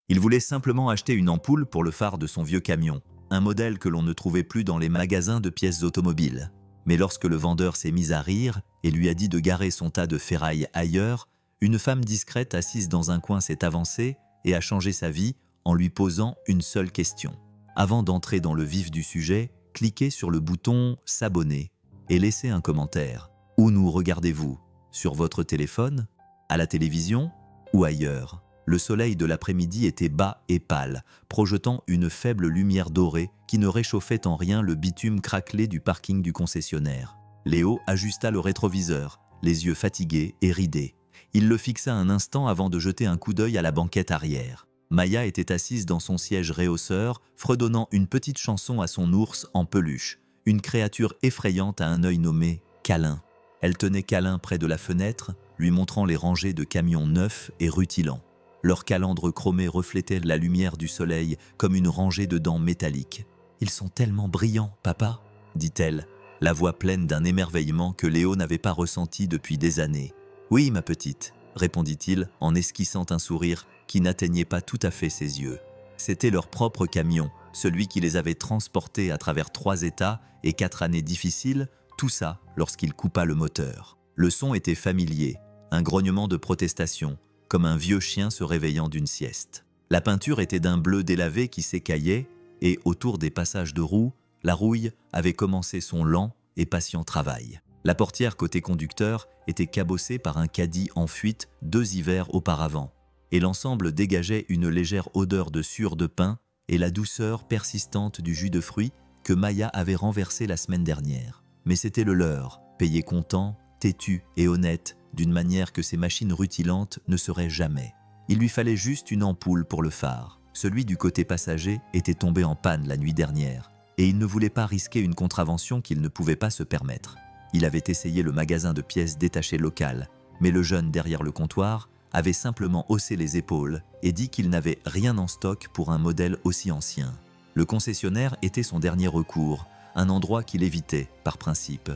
Il voulait simplement acheter une ampoule pour le phare de son vieux camion, un modèle que l'on ne trouvait plus dans les magasins de pièces automobiles. Mais lorsque le vendeur s'est mis à rire et lui a dit de garer son tas de ferraille ailleurs, une femme discrète assise dans un coin s'est avancée et a changé sa vie en lui posant une seule question. Avant d'entrer dans le vif du sujet, cliquez sur le bouton « S'abonner » et laissez un commentaire. Où nous regardez-vous? Sur votre téléphone? À la télévision? Ou ailleurs? Le soleil de l'après-midi était bas et pâle, projetant une faible lumière dorée qui ne réchauffait en rien le bitume craquelé du parking du concessionnaire. Léo ajusta le rétroviseur, les yeux fatigués et ridés. Il le fixa un instant avant de jeter un coup d'œil à la banquette arrière. Maya était assise dans son siège réhausseur, fredonnant une petite chanson à son ours en peluche, une créature effrayante à un œil nommé Câlin. Elle tenait Câlin près de la fenêtre, lui montrant les rangées de camions neufs et rutilants. Leurs calandres chromés reflétaient la lumière du soleil comme une rangée de dents métalliques. « Ils sont tellement brillants, papa !» dit-elle, la voix pleine d'un émerveillement que Léo n'avait pas ressenti depuis des années. « Oui, ma petite », répondit-il en esquissant un sourire qui n'atteignait pas tout à fait ses yeux. C'était leur propre camion, celui qui les avait transportés à travers 3 États et 4 années difficiles, tout ça lorsqu'il coupa le moteur. Le son était familier, un grognement de protestation, comme un vieux chien se réveillant d'une sieste. La peinture était d'un bleu délavé qui s'écaillait et, autour des passages de roues, la rouille avait commencé son lent et patient travail. La portière côté conducteur était cabossée par un caddie en fuite 2 hivers auparavant, et l'ensemble dégageait une légère odeur de sueur de pain et la douceur persistante du jus de fruits que Maya avait renversé la semaine dernière. Mais c'était le leur, payé comptant, têtu et honnête, d'une manière que ces machines rutilantes ne seraient jamais. Il lui fallait juste une ampoule pour le phare. Celui du côté passager était tombé en panne la nuit dernière, et il ne voulait pas risquer une contravention qu'il ne pouvait pas se permettre. Il avait essayé le magasin de pièces détachées local, mais le jeune derrière le comptoir avait simplement haussé les épaules et dit qu'il n'avait rien en stock pour un modèle aussi ancien. Le concessionnaire était son dernier recours, un endroit qu'il évitait par principe,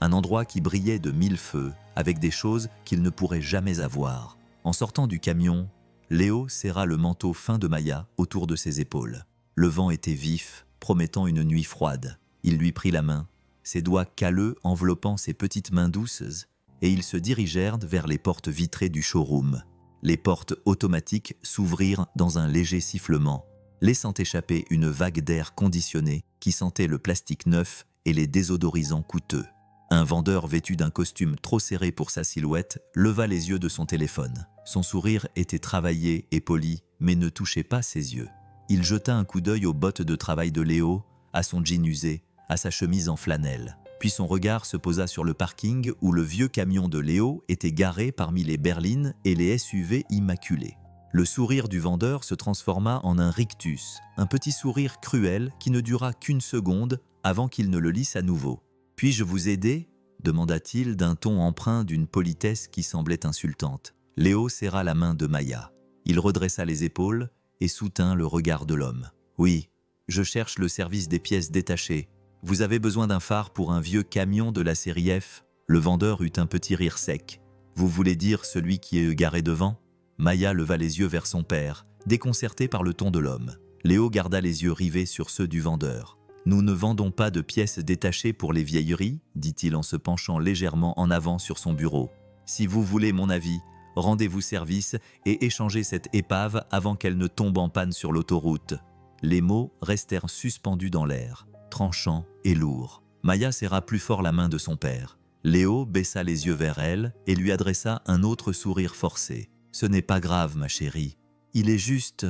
un endroit qui brillait de 1000 feux, avec des choses qu'il ne pourrait jamais avoir. En sortant du camion, Léo serra le manteau fin de Maya autour de ses épaules. Le vent était vif, promettant une nuit froide. Il lui prit la main, ses doigts calleux enveloppant ses petites mains douces, et ils se dirigèrent vers les portes vitrées du showroom. Les portes automatiques s'ouvrirent dans un léger sifflement, laissant échapper une vague d'air conditionné qui sentait le plastique neuf et les désodorisants coûteux. Un vendeur vêtu d'un costume trop serré pour sa silhouette leva les yeux de son téléphone. Son sourire était travaillé et poli, mais ne touchait pas ses yeux. Il jeta un coup d'œil aux bottes de travail de Léo, à son jean usé, à sa chemise en flanelle. Puis son regard se posa sur le parking où le vieux camion de Léo était garé parmi les berlines et les SUV immaculés. Le sourire du vendeur se transforma en un rictus, un petit sourire cruel qui ne dura qu'une seconde avant qu'il ne le lisse à nouveau. « Puis-je vous aider ?» demanda-t-il d'un ton empreint d'une politesse qui semblait insultante. Léo serra la main de Maya. Il redressa les épaules et soutint le regard de l'homme. « Oui, je cherche le service des pièces détachées. Vous avez besoin d'un phare pour un vieux camion de la série F ?» Le vendeur eut un petit rire sec. « Vous voulez dire celui qui est garé devant ?» Maya leva les yeux vers son père, déconcerté par le ton de l'homme. Léo garda les yeux rivés sur ceux du vendeur. « Nous ne vendons pas de pièces détachées pour les vieilleries, dit-il en se penchant légèrement en avant sur son bureau. Si vous voulez mon avis, rendez-vous service et échangez cette épave avant qu'elle ne tombe en panne sur l'autoroute. » Les mots restèrent suspendus dans l'air, tranchants et lourds. Maya serra plus fort la main de son père. Léo baissa les yeux vers elle et lui adressa un autre sourire forcé. « Ce n'est pas grave, ma chérie. Il est juste... »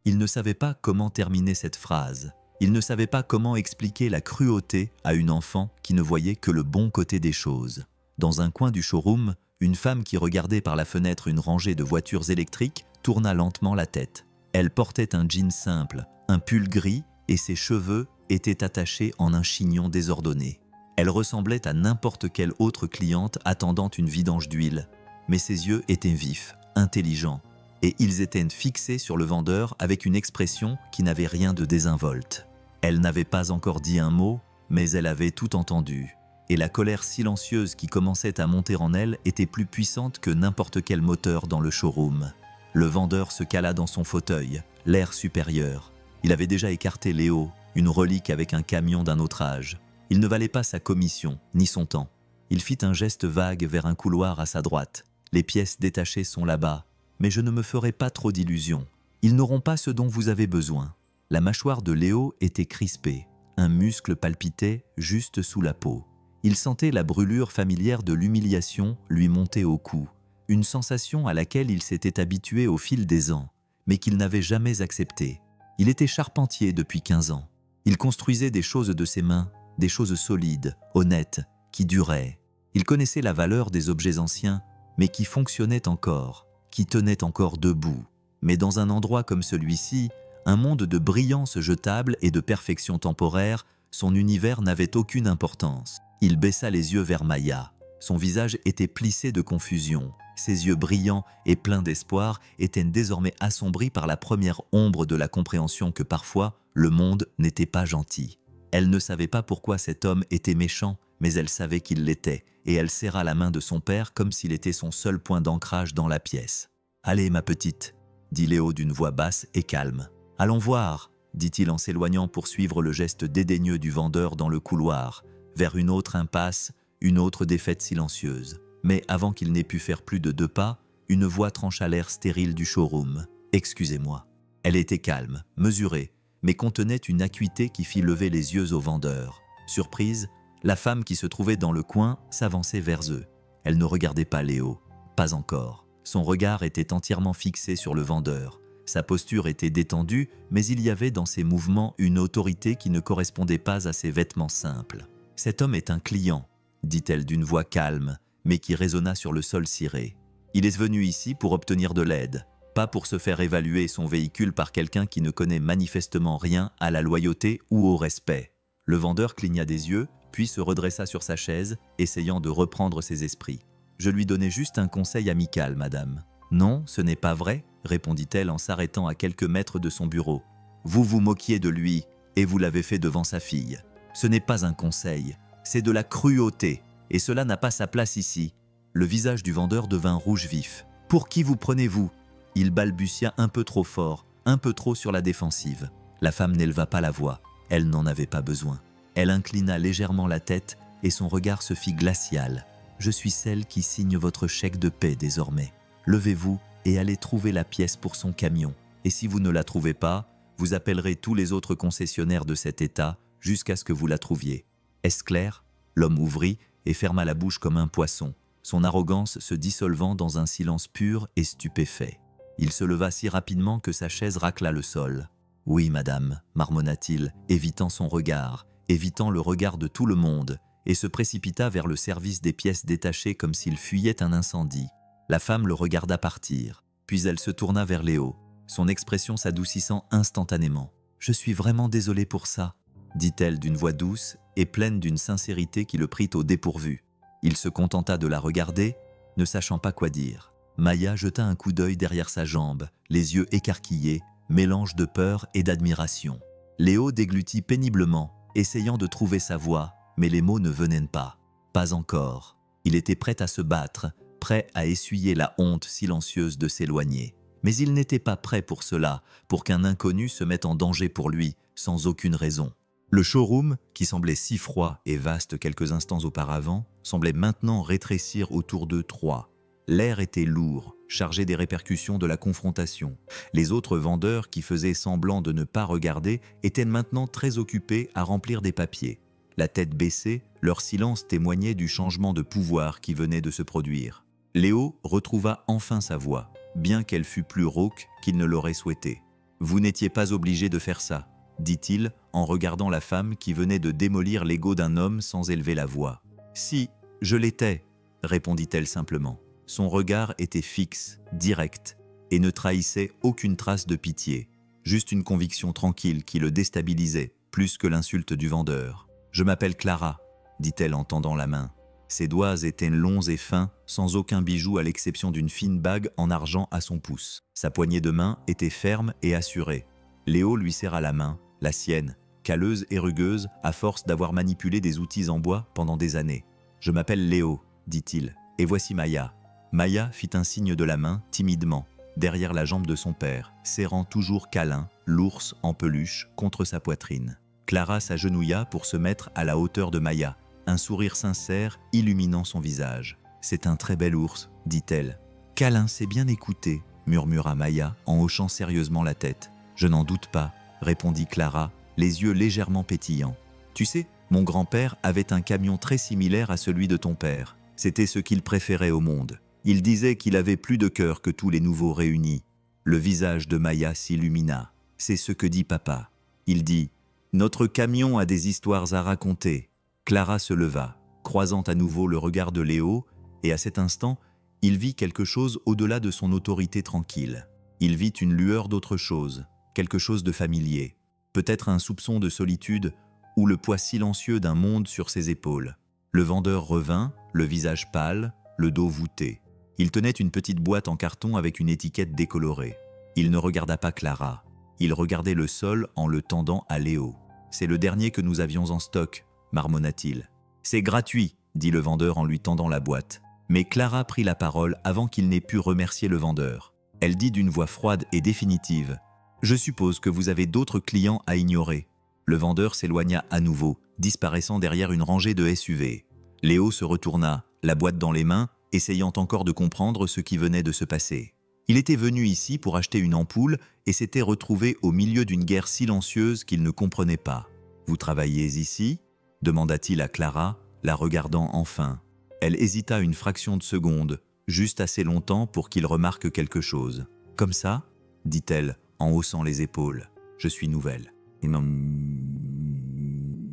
Il ne savait pas comment terminer cette phrase. Il ne savait pas comment expliquer la cruauté à une enfant qui ne voyait que le bon côté des choses. Dans un coin du showroom, une femme qui regardait par la fenêtre une rangée de voitures électriques tourna lentement la tête. Elle portait un jean simple, un pull gris et ses cheveux étaient attachés en un chignon désordonné. Elle ressemblait à n'importe quelle autre cliente attendant une vidange d'huile, mais ses yeux étaient vifs, intelligents, et ils étaient fixés sur le vendeur avec une expression qui n'avait rien de désinvolte. Elle n'avait pas encore dit un mot, mais elle avait tout entendu, et la colère silencieuse qui commençait à monter en elle était plus puissante que n'importe quel moteur dans le showroom. Le vendeur se cala dans son fauteuil, l'air supérieur. Il avait déjà écarté Léo, une relique avec un camion d'un autre âge. Il ne valait pas sa commission, ni son temps. Il fit un geste vague vers un couloir à sa droite. Les pièces détachées sont là-bas, mais je ne me ferai pas trop d'illusions. Ils n'auront pas ce dont vous avez besoin. La mâchoire de Léo était crispée. Un muscle palpitait juste sous la peau. Il sentait la brûlure familière de l'humiliation lui monter au cou, une sensation à laquelle il s'était habitué au fil des ans, mais qu'il n'avait jamais acceptée. Il était charpentier depuis 15 ans. Il construisait des choses de ses mains, des choses solides, honnêtes, qui duraient. Il connaissait la valeur des objets anciens, mais qui fonctionnaient encore, qui tenaient encore debout. Mais dans un endroit comme celui-ci, un monde de brillance jetable et de perfection temporaire, son univers n'avait aucune importance. Il baissa les yeux vers Maya. Son visage était plissé de confusion. Ses yeux brillants et pleins d'espoir étaient désormais assombris par la première ombre de la compréhension que parfois le monde n'était pas gentil. Elle ne savait pas pourquoi cet homme était méchant, mais elle savait qu'il l'était, et elle serra la main de son père comme s'il était son seul point d'ancrage dans la pièce. « Allez, ma petite », dit Léo d'une voix basse et calme. « Allons voir », dit-il en s'éloignant pour suivre le geste dédaigneux du vendeur dans le couloir, vers une autre impasse, une autre défaite silencieuse. Mais avant qu'il n'ait pu faire plus de 2 pas, une voix trancha l'air stérile du showroom. « Excusez-moi ». Elle était calme, mesurée, mais contenait une acuité qui fit lever les yeux au vendeur. Surprise, la femme qui se trouvait dans le coin s'avançait vers eux. Elle ne regardait pas Léo, pas encore. Son regard était entièrement fixé sur le vendeur. Sa posture était détendue, mais il y avait dans ses mouvements une autorité qui ne correspondait pas à ses vêtements simples. « Cet homme est un client », dit-elle d'une voix calme, mais qui résonna sur le sol ciré. « Il est venu ici pour obtenir de l'aide, pas pour se faire évaluer son véhicule par quelqu'un qui ne connaît manifestement rien à la loyauté ou au respect. » Le vendeur cligna des yeux, puis se redressa sur sa chaise, essayant de reprendre ses esprits. « Je lui donnais juste un conseil amical, madame. »« Non, ce n'est pas vrai », répondit-elle en s'arrêtant à quelques mètres de son bureau. « Vous vous moquiez de lui, et vous l'avez fait devant sa fille. Ce n'est pas un conseil, c'est de la cruauté, et cela n'a pas sa place ici. » Le visage du vendeur devint rouge vif. « Pour qui vous prenez-vous » Il balbutia un peu trop fort, un peu trop sur la défensive. La femme n'éleva pas la voix, elle n'en avait pas besoin. Elle inclina légèrement la tête, et son regard se fit glacial. « Je suis celle qui signe votre chèque de paie désormais. Levez-vous et allez trouver la pièce pour son camion. Et si vous ne la trouvez pas, vous appellerez tous les autres concessionnaires de cet état jusqu'à ce que vous la trouviez. Est-ce clair ?» L'homme ouvrit et ferma la bouche comme un poisson, son arrogance se dissolvant dans un silence pur et stupéfait. Il se leva si rapidement que sa chaise racla le sol. « Oui, madame, » marmonna-t-il, évitant son regard, évitant le regard de tout le monde, et se précipita vers le service des pièces détachées comme s'il fuyait un incendie. La femme le regarda partir, puis elle se tourna vers Léo, son expression s'adoucissant instantanément. « Je suis vraiment désolée pour ça, » dit-elle d'une voix douce et pleine d'une sincérité qui le prit au dépourvu. Il se contenta de la regarder, ne sachant pas quoi dire. Maya jeta un coup d'œil derrière sa jambe, les yeux écarquillés, mélange de peur et d'admiration. Léo déglutit péniblement, essayant de trouver sa voix, mais les mots ne venaient pas. Pas encore. Il était prêt à se battre, prêt à essuyer la honte silencieuse de s'éloigner. Mais il n'était pas prêt pour cela, pour qu'un inconnu se mette en danger pour lui, sans aucune raison. Le showroom, qui semblait si froid et vaste quelques instants auparavant, semblait maintenant rétrécir autour d'eux trois. L'air était lourd, chargé des répercussions de la confrontation. Les autres vendeurs, qui faisaient semblant de ne pas regarder, étaient maintenant très occupés à remplir des papiers. La tête baissée, leur silence témoignait du changement de pouvoir qui venait de se produire. Léo retrouva enfin sa voix, bien qu'elle fût plus rauque qu'il ne l'aurait souhaité. « Vous n'étiez pas obligé de faire ça », dit-il en regardant la femme qui venait de démolir l'ego d'un homme sans élever la voix. « Si, je l'étais », répondit-elle simplement. Son regard était fixe, direct, et ne trahissait aucune trace de pitié, juste une conviction tranquille qui le déstabilisait, plus que l'insulte du vendeur. « Je m'appelle Clara », dit-elle en tendant la main. Ses doigts étaient longs et fins, sans aucun bijou à l'exception d'une fine bague en argent à son pouce. Sa poignée de main était ferme et assurée. Léo lui serra la main, la sienne, calleuse et rugueuse à force d'avoir manipulé des outils en bois pendant des années. « Je m'appelle Léo », dit-il, « et voici Maya. » Maya fit un signe de la main, timidement, derrière la jambe de son père, serrant toujours câlin, l'ours en peluche contre sa poitrine. Clara s'agenouilla pour se mettre à la hauteur de Maya, un sourire sincère illuminant son visage. « C'est un très bel ours, dit-elle. »« Câlin s'est bien écouté, » murmura Maya en hochant sérieusement la tête. « Je n'en doute pas, » répondit Clara, les yeux légèrement pétillants. « Tu sais, mon grand-père avait un camion très similaire à celui de ton père. C'était ce qu'il préférait au monde. Il disait qu'il avait plus de cœur que tous les nouveaux réunis. » Le visage de Maya s'illumina. « C'est ce que dit papa. Il dit « Notre camion a des histoires à raconter. » Clara se leva, croisant à nouveau le regard de Léo, et à cet instant, il vit quelque chose au-delà de son autorité tranquille. Il vit une lueur d'autre chose, quelque chose de familier, peut-être un soupçon de solitude ou le poids silencieux d'un monde sur ses épaules. Le vendeur revint, le visage pâle, le dos voûté. Il tenait une petite boîte en carton avec une étiquette décolorée. Il ne regarda pas Clara. Il regardait le sol en le tendant à Léo. « C'est le dernier que nous avions en stock, » marmonna-t-il. « C'est gratuit, » dit le vendeur en lui tendant la boîte. Mais Clara prit la parole avant qu'il n'ait pu remercier le vendeur. Elle dit d'une voix froide et définitive « Je suppose que vous avez d'autres clients à ignorer. » Le vendeur s'éloigna à nouveau, disparaissant derrière une rangée de SUV. Léo se retourna, la boîte dans les mains, essayant encore de comprendre ce qui venait de se passer. Il était venu ici pour acheter une ampoule et s'était retrouvé au milieu d'une guerre silencieuse qu'il ne comprenait pas. « Vous travaillez ici ?» demanda-t-il à Clara, la regardant enfin. Elle hésita une fraction de seconde, juste assez longtemps pour qu'il remarque quelque chose. « Comme ça ?» dit-elle, en haussant les épaules. « Je suis nouvelle. »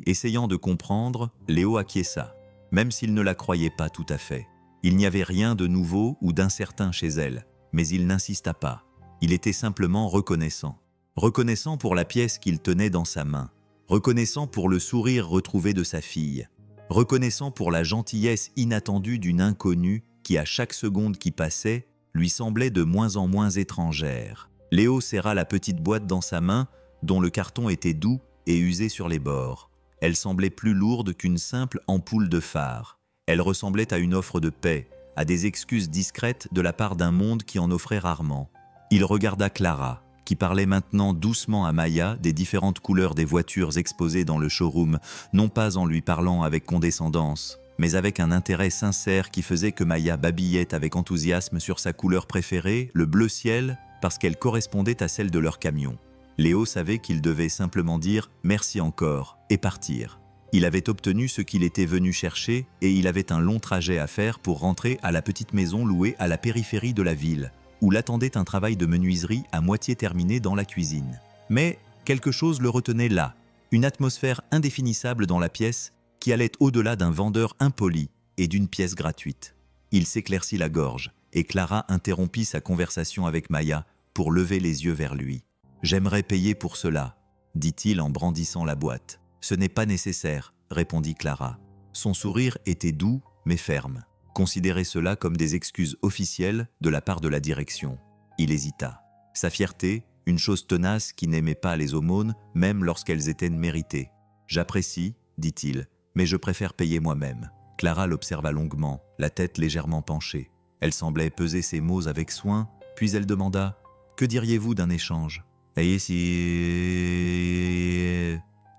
Essayant de comprendre, Léo acquiesça, même s'il ne la croyait pas tout à fait. Il n'y avait rien de nouveau ou d'incertain chez elle, mais il n'insista pas. Il était simplement reconnaissant. Reconnaissant pour la pièce qu'il tenait dans sa main. Reconnaissant pour le sourire retrouvé de sa fille. Reconnaissant pour la gentillesse inattendue d'une inconnue qui, à chaque seconde qui passait, lui semblait de moins en moins étrangère. Léo serra la petite boîte dans sa main, dont le carton était doux et usé sur les bords. Elle semblait plus lourde qu'une simple ampoule de phare. Elle ressemblait à une offre de paix, à des excuses discrètes de la part d'un monde qui en offrait rarement. Il regarda Clara, qui parlait maintenant doucement à Maya des différentes couleurs des voitures exposées dans le showroom, non pas en lui parlant avec condescendance, mais avec un intérêt sincère qui faisait que Maya babillait avec enthousiasme sur sa couleur préférée, le bleu ciel, parce qu'elle correspondait à celle de leur camion. Léo savait qu'il devait simplement dire « merci encore » et partir. Il avait obtenu ce qu'il était venu chercher et il avait un long trajet à faire pour rentrer à la petite maison louée à la périphérie de la ville, où l'attendait un travail de menuiserie à moitié terminé dans la cuisine. Mais quelque chose le retenait là, une atmosphère indéfinissable dans la pièce qui allait au-delà d'un vendeur impoli et d'une pièce gratuite. Il s'éclaircit la gorge et Clara interrompit sa conversation avec Maya pour lever les yeux vers lui. « J'aimerais payer pour cela, » dit-il en brandissant la boîte. « Ce n'est pas nécessaire, » répondit Clara. Son sourire était doux mais ferme. Considérez cela comme des excuses officielles de la part de la direction. Il hésita. Sa fierté, une chose tenace qui n'aimait pas les aumônes, même lorsqu'elles étaient méritées. « J'apprécie, » dit-il, « mais je préfère payer moi-même. » Clara l'observa longuement, la tête légèrement penchée. Elle semblait peser ses mots avec soin, puis elle demanda « Que diriez-vous d'un échange ?» Et si...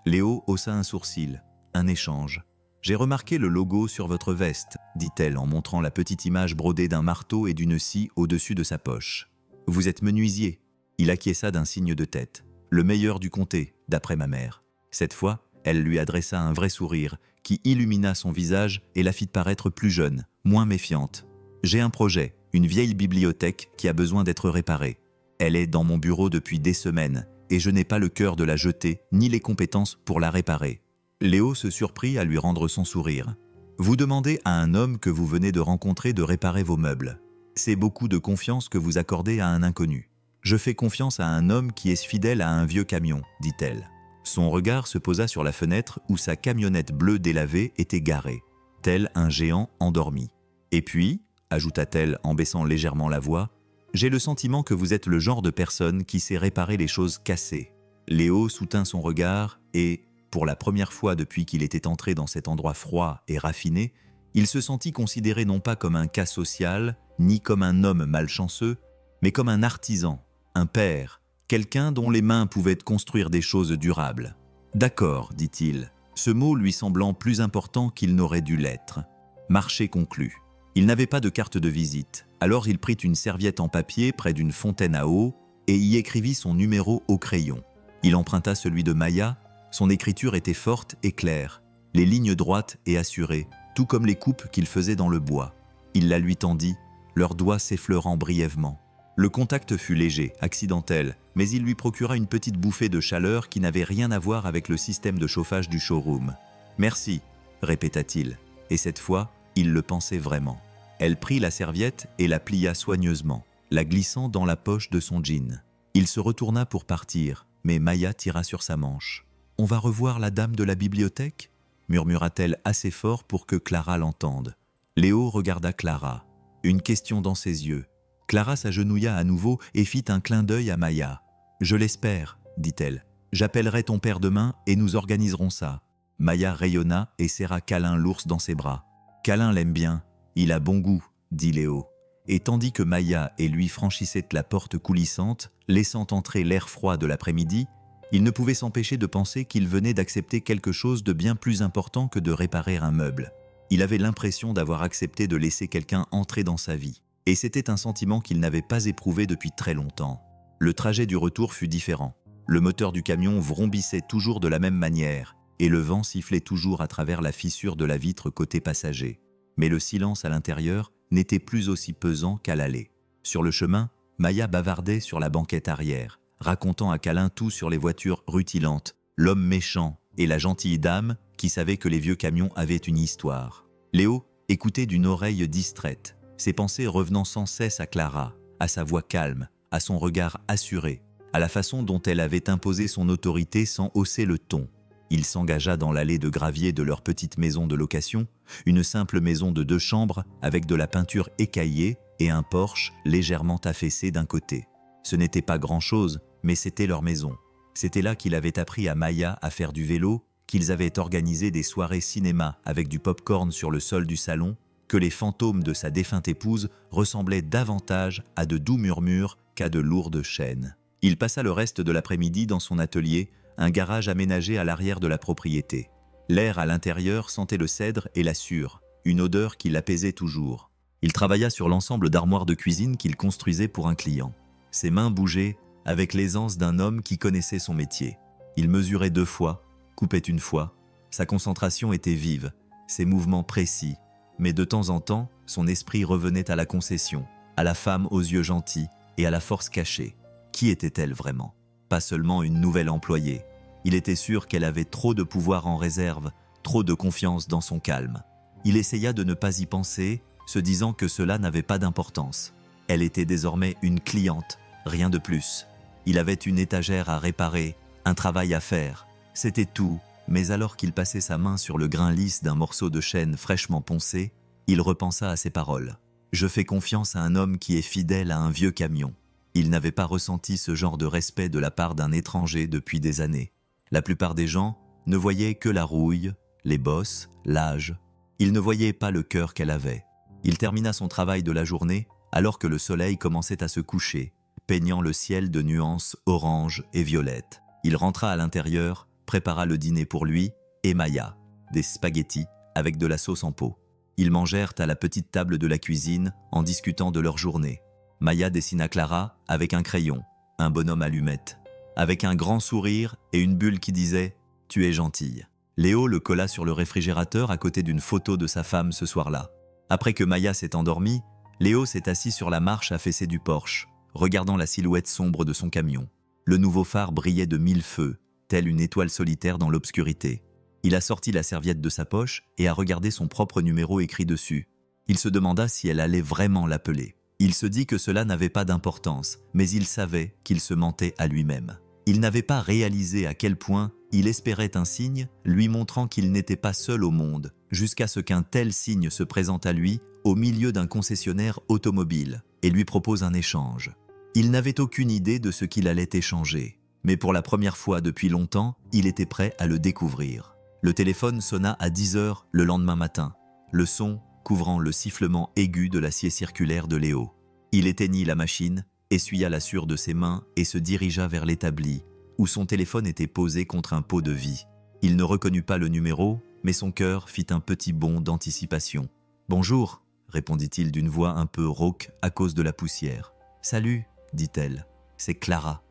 Léo haussa un sourcil. « Un échange. J'ai remarqué le logo sur votre veste, » dit-elle en montrant la petite image brodée d'un marteau et d'une scie au-dessus de sa poche. « Vous êtes menuisier. » Il acquiesça d'un signe de tête. « Le meilleur du comté, d'après ma mère. » Cette fois, elle lui adressa un vrai sourire qui illumina son visage et la fit paraître plus jeune, moins méfiante. « J'ai un projet, une vieille bibliothèque qui a besoin d'être réparée. Elle est dans mon bureau depuis des semaines et je n'ai pas le cœur de la jeter ni les compétences pour la réparer. » Léo se surprit à lui rendre son sourire. « Vous demandez à un homme que vous venez de rencontrer de réparer vos meubles. C'est beaucoup de confiance que vous accordez à un inconnu. Je fais confiance à un homme qui est fidèle à un vieux camion, » dit-elle. Son regard se posa sur la fenêtre où sa camionnette bleue délavée était garée, tel un géant endormi. « Et puis, » ajouta-t-elle en baissant légèrement la voix, « j'ai le sentiment que vous êtes le genre de personne qui sait réparer les choses cassées. » Léo soutint son regard et, pour la première fois depuis qu'il était entré dans cet endroit froid et raffiné, il se sentit considéré non pas comme un cas social, ni comme un homme malchanceux, mais comme un artisan, un père, quelqu'un dont les mains pouvaient construire des choses durables. « D'accord, dit-il, ce mot lui semblant plus important qu'il n'aurait dû l'être. Marché conclu. Il n'avait pas de carte de visite, alors il prit une serviette en papier près d'une fontaine à eau et y écrivit son numéro au crayon. Il emprunta celui de Maya, son écriture était forte et claire, les lignes droites et assurées, tout comme les coupes qu'il faisait dans le bois. Il la lui tendit, leurs doigts s'effleurant brièvement. Le contact fut léger, accidentel, mais il lui procura une petite bouffée de chaleur qui n'avait rien à voir avec le système de chauffage du showroom. « Merci », répéta-t-il, et cette fois, il le pensait vraiment. Elle prit la serviette et la plia soigneusement, la glissant dans la poche de son jean. Il se retourna pour partir, mais Maya tira sur sa manche. « On va revoir la dame de la bibliothèque ?» murmura-t-elle assez fort pour que Clara l'entende. Léo regarda Clara, une question dans ses yeux. Clara s'agenouilla à nouveau et fit un clin d'œil à Maya. « Je l'espère, dit-elle. J'appellerai ton père demain et nous organiserons ça. » Maya rayonna et serra Câlin l'ours dans ses bras. « Câlin l'aime bien. Il a bon goût, dit Léo. Et tandis que Maya et lui franchissaient la porte coulissante, laissant entrer l'air froid de l'après-midi, il ne pouvait s'empêcher de penser qu'il venait d'accepter quelque chose de bien plus important que de réparer un meuble. Il avait l'impression d'avoir accepté de laisser quelqu'un entrer dans sa vie. Et c'était un sentiment qu'il n'avait pas éprouvé depuis très longtemps. Le trajet du retour fut différent. Le moteur du camion vrombissait toujours de la même manière, et le vent sifflait toujours à travers la fissure de la vitre côté passager. Mais le silence à l'intérieur n'était plus aussi pesant qu'à l'aller. Sur le chemin, Maya bavardait sur la banquette arrière, racontant à Câlin tout sur les voitures rutilantes, l'homme méchant et la gentille dame qui savait que les vieux camions avaient une histoire. Léo écoutait d'une oreille distraite, ses pensées revenant sans cesse à Clara, à sa voix calme, à son regard assuré, à la façon dont elle avait imposé son autorité sans hausser le ton. Il s'engagea dans l'allée de gravier de leur petite maison de location, une simple maison de 2 chambres avec de la peinture écaillée et un porche légèrement affaissé d'un côté. Ce n'était pas grand-chose, mais c'était leur maison. C'était là qu'il avait appris à Maya à faire du vélo, qu'ils avaient organisé des soirées cinéma avec du pop-corn sur le sol du salon, que les fantômes de sa défunte épouse ressemblaient davantage à de doux murmures qu'à de lourdes chaînes. Il passa le reste de l'après-midi dans son atelier, un garage aménagé à l'arrière de la propriété. L'air à l'intérieur sentait le cèdre et la sûre, une odeur qui l'apaisait toujours. Il travailla sur l'ensemble d'armoires de cuisine qu'il construisait pour un client. Ses mains bougeaient avec l'aisance d'un homme qui connaissait son métier. Il mesurait 2 fois, coupait 1 fois. Sa concentration était vive, ses mouvements précis. Mais de temps en temps, son esprit revenait à la concession, à la femme aux yeux gentils et à la force cachée. Qui était-elle vraiment ? Pas seulement une nouvelle employée. Il était sûr qu'elle avait trop de pouvoir en réserve, trop de confiance dans son calme. Il essaya de ne pas y penser, se disant que cela n'avait pas d'importance. Elle était désormais une cliente, rien de plus. Il avait une étagère à réparer, un travail à faire. C'était tout, mais alors qu'il passait sa main sur le grain lisse d'un morceau de chêne fraîchement poncé, il repensa à ses paroles. « Je fais confiance à un homme qui est fidèle à un vieux camion. » Il n'avait pas ressenti ce genre de respect de la part d'un étranger depuis des années. La plupart des gens ne voyaient que la rouille, les bosses, l'âge. Ils ne voyaient pas le cœur qu'elle avait. Il termina son travail de la journée alors que le soleil commençait à se coucher, peignant le ciel de nuances orange et violettes. Il rentra à l'intérieur, prépara le dîner pour lui et Maya, des spaghettis avec de la sauce en pot. Ils mangèrent à la petite table de la cuisine en discutant de leur journée. Maya dessina Clara avec un crayon, un bonhomme allumette, avec un grand sourire et une bulle qui disait « Tu es gentille ». Léo le colla sur le réfrigérateur à côté d'une photo de sa femme ce soir-là. Après que Maya s'est endormie, Léo s'est assis sur la marche affaissée du porche, regardant la silhouette sombre de son camion. Le nouveau phare brillait de 1000 feux, telle une étoile solitaire dans l'obscurité. Il a sorti la serviette de sa poche et a regardé son propre numéro écrit dessus. Il se demanda si elle allait vraiment l'appeler. Il se dit que cela n'avait pas d'importance, mais il savait qu'il se mentait à lui-même. Il n'avait pas réalisé à quel point il espérait un signe lui montrant qu'il n'était pas seul au monde, jusqu'à ce qu'un tel signe se présente à lui au milieu d'un concessionnaire automobile et lui propose un échange. Il n'avait aucune idée de ce qu'il allait échanger, mais pour la première fois depuis longtemps, il était prêt à le découvrir. Le téléphone sonna à 10 h le lendemain matin, le son couvrant le sifflement aigu de l'acier circulaire de Léo. Il éteignit la machine essuya la sueur de ses mains et se dirigea vers l'établi, où son téléphone était posé contre un pot de vie. Il ne reconnut pas le numéro, mais son cœur fit un petit bond d'anticipation. « Bonjour », répondit-il d'une voix un peu rauque à cause de la poussière. « Salut », dit-elle, « c'est Clara. »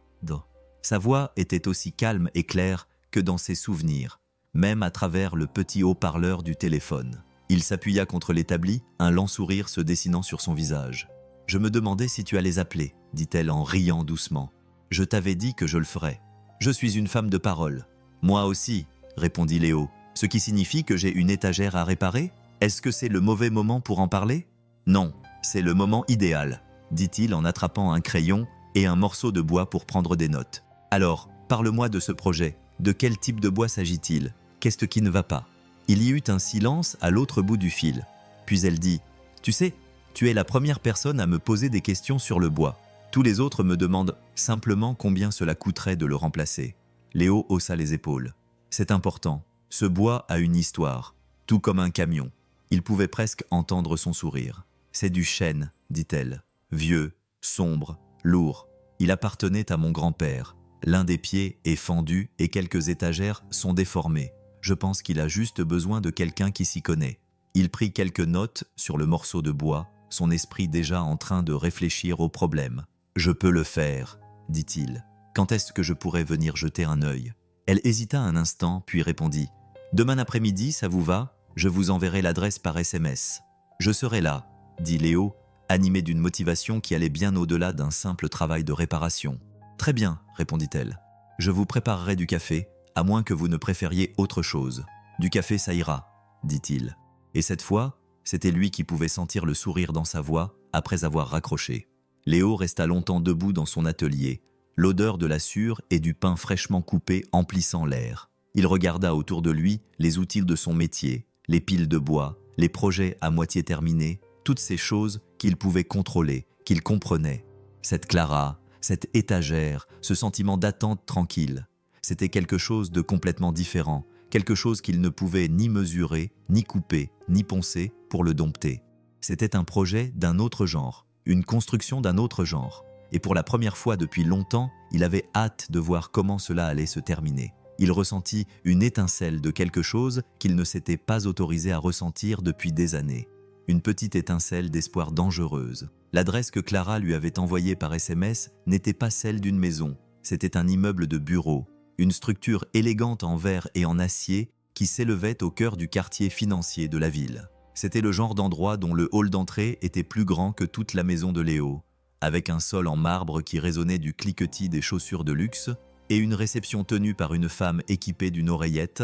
Sa voix était aussi calme et claire que dans ses souvenirs, même à travers le petit haut-parleur du téléphone. Il s'appuya contre l'établi, un lent sourire se dessinant sur son visage. « Je me demandais si tu allais appeler, » dit-elle en riant doucement. « Je t'avais dit que je le ferais. Je suis une femme de parole. »« Moi aussi, » répondit Léo. « Ce qui signifie que j'ai une étagère à réparer ? Est-ce que c'est le mauvais moment pour en parler ? » ?»« Non, c'est le moment idéal, » dit-il en attrapant un crayon et un morceau de bois pour prendre des notes. « Alors, parle-moi de ce projet. De quel type de bois s'agit-il ? Qu'est-ce qui ne va pas ?» Il y eut un silence à l'autre bout du fil. Puis elle dit « Tu sais, tu es la première personne à me poser des questions sur le bois. Tous les autres me demandent simplement combien cela coûterait de le remplacer. » Léo haussa les épaules. « C'est important. Ce bois a une histoire, tout comme un camion. » Il pouvait presque entendre son sourire. « C'est du chêne, dit-elle. Vieux, sombre, lourd. Il appartenait à mon grand-père. L'un des pieds est fendu et quelques étagères sont déformées. Je pense qu'il a juste besoin de quelqu'un qui s'y connaît. » Il prit quelques notes sur le morceau de bois, son esprit déjà en train de réfléchir au problème. « Je peux le faire, » dit-il. « Quand est-ce que je pourrais venir jeter un œil ?» Elle hésita un instant, puis répondit « Demain après-midi, ça vous va ? Je vous enverrai l'adresse par SMS. »« Je serai là, » dit Léo, animé d'une motivation qui allait bien au-delà d'un simple travail de réparation. « Très bien, » répondit-elle. « Je vous préparerai du café, à moins que vous ne préfériez autre chose. Du café, ça ira, » dit-il. Et cette fois, c'était lui qui pouvait sentir le sourire dans sa voix après avoir raccroché. Léo resta longtemps debout dans son atelier, l'odeur de la sure et du pain fraîchement coupé emplissant l'air. Il regarda autour de lui les outils de son métier, les piles de bois, les projets à moitié terminés, toutes ces choses qu'il pouvait contrôler, qu'il comprenait. Cette Clara, cette étagère, ce sentiment d'attente tranquille, c'était quelque chose de complètement différent, quelque chose qu'il ne pouvait ni mesurer, ni couper, ni poncer pour le dompter. C'était un projet d'un autre genre, une construction d'un autre genre. Et pour la première fois depuis longtemps, il avait hâte de voir comment cela allait se terminer. Il ressentit une étincelle de quelque chose qu'il ne s'était pas autorisé à ressentir depuis des années. Une petite étincelle d'espoir dangereuse. L'adresse que Clara lui avait envoyée par SMS n'était pas celle d'une maison, c'était un immeuble de bureaux, une structure élégante en verre et en acier qui s'élevait au cœur du quartier financier de la ville. C'était le genre d'endroit dont le hall d'entrée était plus grand que toute la maison de Léo, avec un sol en marbre qui résonnait du cliquetis des chaussures de luxe et une réception tenue par une femme équipée d'une oreillette